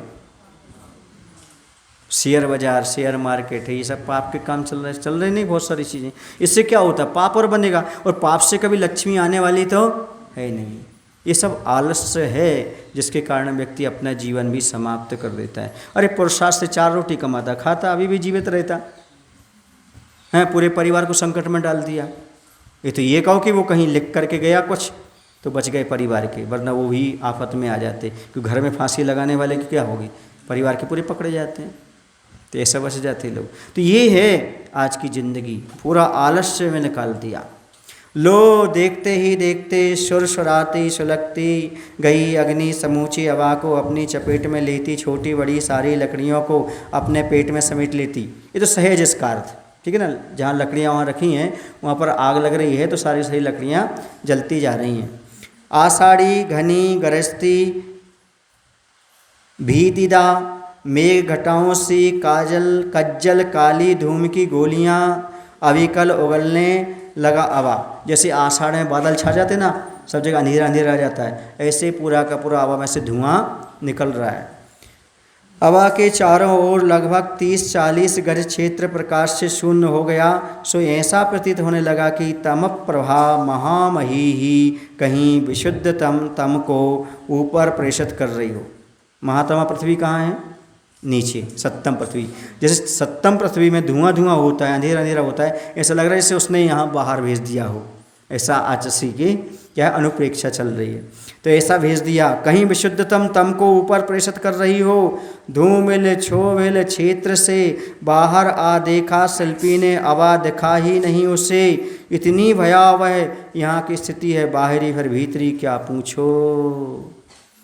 शेयर बाजार, शेयर मार्केट है, ये सब पाप के काम चल रहे नहीं, बहुत सारी चीज़ें। इससे क्या होता है? पाप और बनेगा। और पाप से कभी लक्ष्मी आने वाली तो है नहीं। ये सब आलस्य है जिसके कारण व्यक्ति अपना जीवन भी समाप्त कर देता है। अरे पुरुषार्थ से 4 रोटी कमाता, खाता, अभी भी जीवित रहता है, पूरे परिवार को संकट में डाल दिया। ये तो ये कहो कि वो कहीं लिख करके गया कुछ तो बच गए परिवार के, वरना वो भी आफत में आ जाते। क्योंकि घर में फांसी लगाने वाले की क्या होगी, परिवार के पूरे पकड़े जाते हैं। तो ऐसा बच जाते लोग। तो ये है आज की ज़िंदगी, पूरा आलस्य में निकाल दिया। लो देखते ही देखते सुरसुराती सुलगती गई अग्नि समूची हवा को अपनी चपेट में लेती, छोटी बड़ी सारी लकड़ियों को अपने पेट में समेट लेती। ये तो सहज इसका अर्थ, ठीक है ना। जहाँ लकड़ियाँ वहाँ रखी हैं वहाँ पर आग लग रही है तो सारी सारी लकड़ियाँ जलती जा रही हैं। आषाढ़ी घनी गरजती भीतिदा मेघ घटाओं सी कज्जल काली धूम की गोलियाँ अविकल उगलने लगा हवा। जैसे आषाढ़ में बादल छा जाते ना, सब जगह अंधेरा अंधेरा आ जाता है, ऐसे पूरा का पूरा हवा में से धुआं निकल रहा है। हवा के चारों ओर लगभग 30-40 गज क्षेत्र प्रकाश से शून्य हो गया। सो ऐसा प्रतीत होने लगा कि तम प्रभा महामही ही कहीं विशुद्धतम तम को ऊपर प्रेषित कर रही हो। महात्मा पृथ्वी कहाँ है? नीचे, सप्तम पृथ्वी। जैसे सप्तम पृथ्वी में धुआं धुआं होता है, अंधेरा अंधेरा होता है, ऐसा लग रहा है जैसे उसने यहाँ बाहर भेज दिया हो। ऐसा आचसी की क्या अनुप्रेक्षा चल रही है। तो ऐसा भेज दिया, कहीं विशुद्धतम तम को ऊपर प्रेषित कर रही हो। धूमिल छोविल क्षेत्र से बाहर आ देखा शिल्पी ने, हवा दिखा ही नहीं उसे। इतनी भयावह यहाँ की स्थिति है, बाहरी फिर भीतरी क्या पूछो।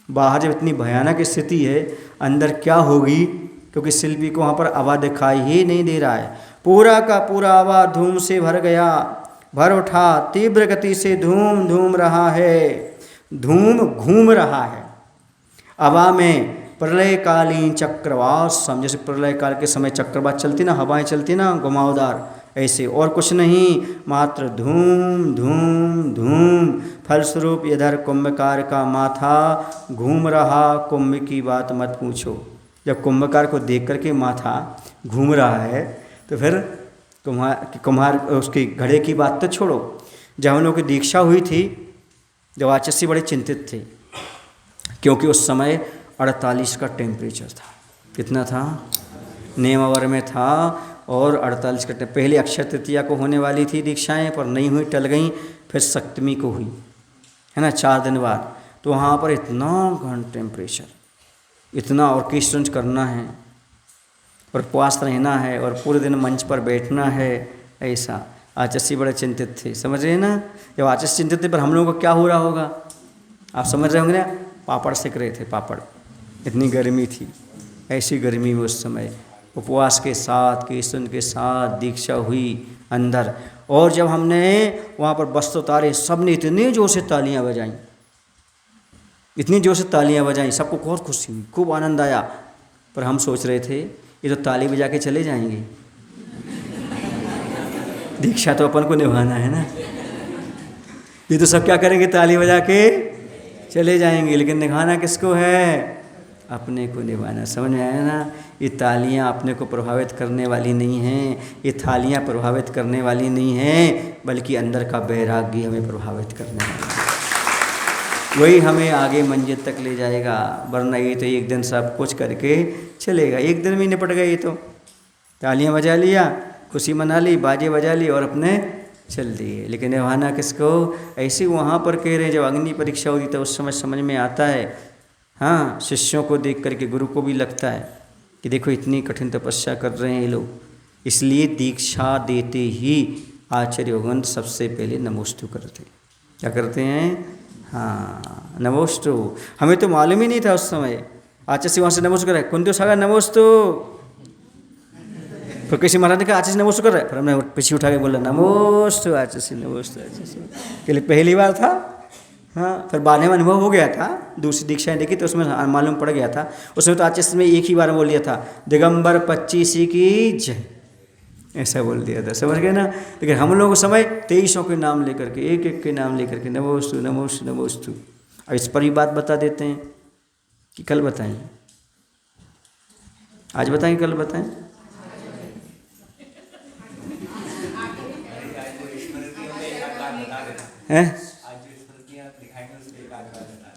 बाहर जब इतनी भयानक स्थिति है, अंदर क्या होगी, क्योंकि शिल्पी को वहाँ पर हवा दिखाई ही नहीं दे रहा है। पूरा का पूरा हवा धूम से भर गया, भर उठा, तीव्र गति से धूम धूम रहा है, धूम घूम रहा है। हवा में प्रलयकालीन चक्रवात, जैसे प्रलय काल के समय चक्रवात चलती ना, हवाएं चलती ना घुमावदार, ऐसे और कुछ नहीं, मात्र धूम धूम धूम। फलस्वरूप इधर कुंभकार का माथा घूम रहा, कुंभ की बात मत पूछो। जब कुंभकार को देख करके माथा घूम रहा है तो फिर कुम्हार उसके घड़े की बात तो छोड़ो। जब हम लोगों की दीक्षा हुई थी, जब आचार्य बड़े चिंतित थे, क्योंकि उस समय 48 का टेम्परेचर था। कितना था? नेमावर में था और 48 का पहले अक्षय तृतीया को होने वाली थी दीक्षाएं, पर नहीं हुई, टल गई। फिर सप्तमी को हुई, है ना, 4 दिन बाद। तो वहाँ पर इतना घन टेम्परेचर, इतना ऑर्केस्ट्रेट करना है और उपवास रहना है और पूरे दिन मंच पर बैठना है, ऐसा। आचार्य बड़े चिंतित थे, समझ रहे हैं ना। जब आचार्य चिंतित थे, पर हम लोगों को क्या हो रहा होगा आप समझ रहे होंगे ना। पापड़ सेक रहे थे, पापड़, इतनी गर्मी थी। ऐसी गर्मी में उस समय उपवास के साथ, कीर्तन के साथ दीक्षा हुई अंदर। और जब हमने वहाँ पर वस्त्र उतारे, सब ने इतने जोर से तालियां बजाईं, इतनी जोर से तालियां बजाईं, सबको बहुत खुशी हुई, खूब आनंद आया। पर हम सोच रहे थे ये तो ताली बजा के चले जाएंगे, दीक्षा तो अपन को निभाना है ना। ये तो सब क्या करेंगे, ताली बजा के चले जाएंगे, लेकिन निभाना किसको है? अपने को निभाना। समझ में आया ना। ये तालियां अपने को प्रभावित करने वाली नहीं हैं, ये थालियां प्रभावित करने वाली नहीं हैं, बल्कि अंदर का वैराग्य हमें प्रभावित करने वाला है। वही हमें आगे मंजिल तक ले जाएगा। वरना ये तो एक दिन सब कुछ करके चलेगा, एक दिन में निपट गए। ये तो तालियां बजा लिया, खुशी मना ली, बाजे बजा ली और अपने चल दिए। लेकिन निभाना किसको? ऐसे वहाँ पर कह रहे हैं, जब अग्नि परीक्षा होती तो उस समय समझ में आता है। हाँ, शिष्यों को देख करके गुरु को भी लगता है कि देखो इतनी कठिन तपस्या कर रहे हैं ये लोग। इसलिए दीक्षा देते ही आचार्य भगवंत सबसे पहले नमोस्तु करते। क्या करते हैं? हाँ, नमोस्तु। हमें तो मालूम ही नहीं था उस समय। आचार्य से वहाँ से नमोस्तु कर रहे, कुंतो सागर नमोस्तु। फिर किसी महाराज ने कहा आचार्य से नमोस्तु कर रहे, फिर हमने पीछे उठा के बोला नमोस्तु आचार्य से, नमोस्तु आचार्य से। के लिए पहली बार था। हाँ, फिर बाद में अनुभव हो गया था, दूसरी दीक्षाएं देखी तो उसमें मालूम पड़ गया था। उसमें तो आचार्य में एक ही बार बोल दिया था, दिगंबर 25 की जय, ऐसा बोल दिया था। समझ गए ना। लेकिन हम लोग उस समय 23 के नाम लेकर के, एक एक के नाम लेकर के नमोस्तु नमोस्तु नमोस्तु। अब इस पर ही बात बता देते हैं कि कल बताएं, आज बताएं, कल बताएं। हैं?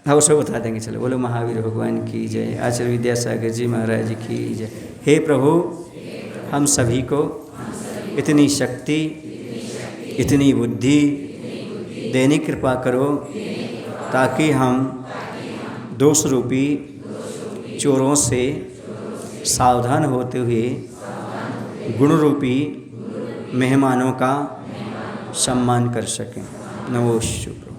हाँ, उसको बता देंगे। चलो, बोलो महावीर भगवान की जय, आचार्य विद्यासागर जी महाराज की जय। हे प्रभु, हम सभी को इतनी शक्ति, इतनी बुद्धि देने की कृपा करो, ताकि हम दोष रूपी चोरों से सावधान होते हुए गुण रूपी मेहमानों का सम्मान कर सकें। नमो शुभ।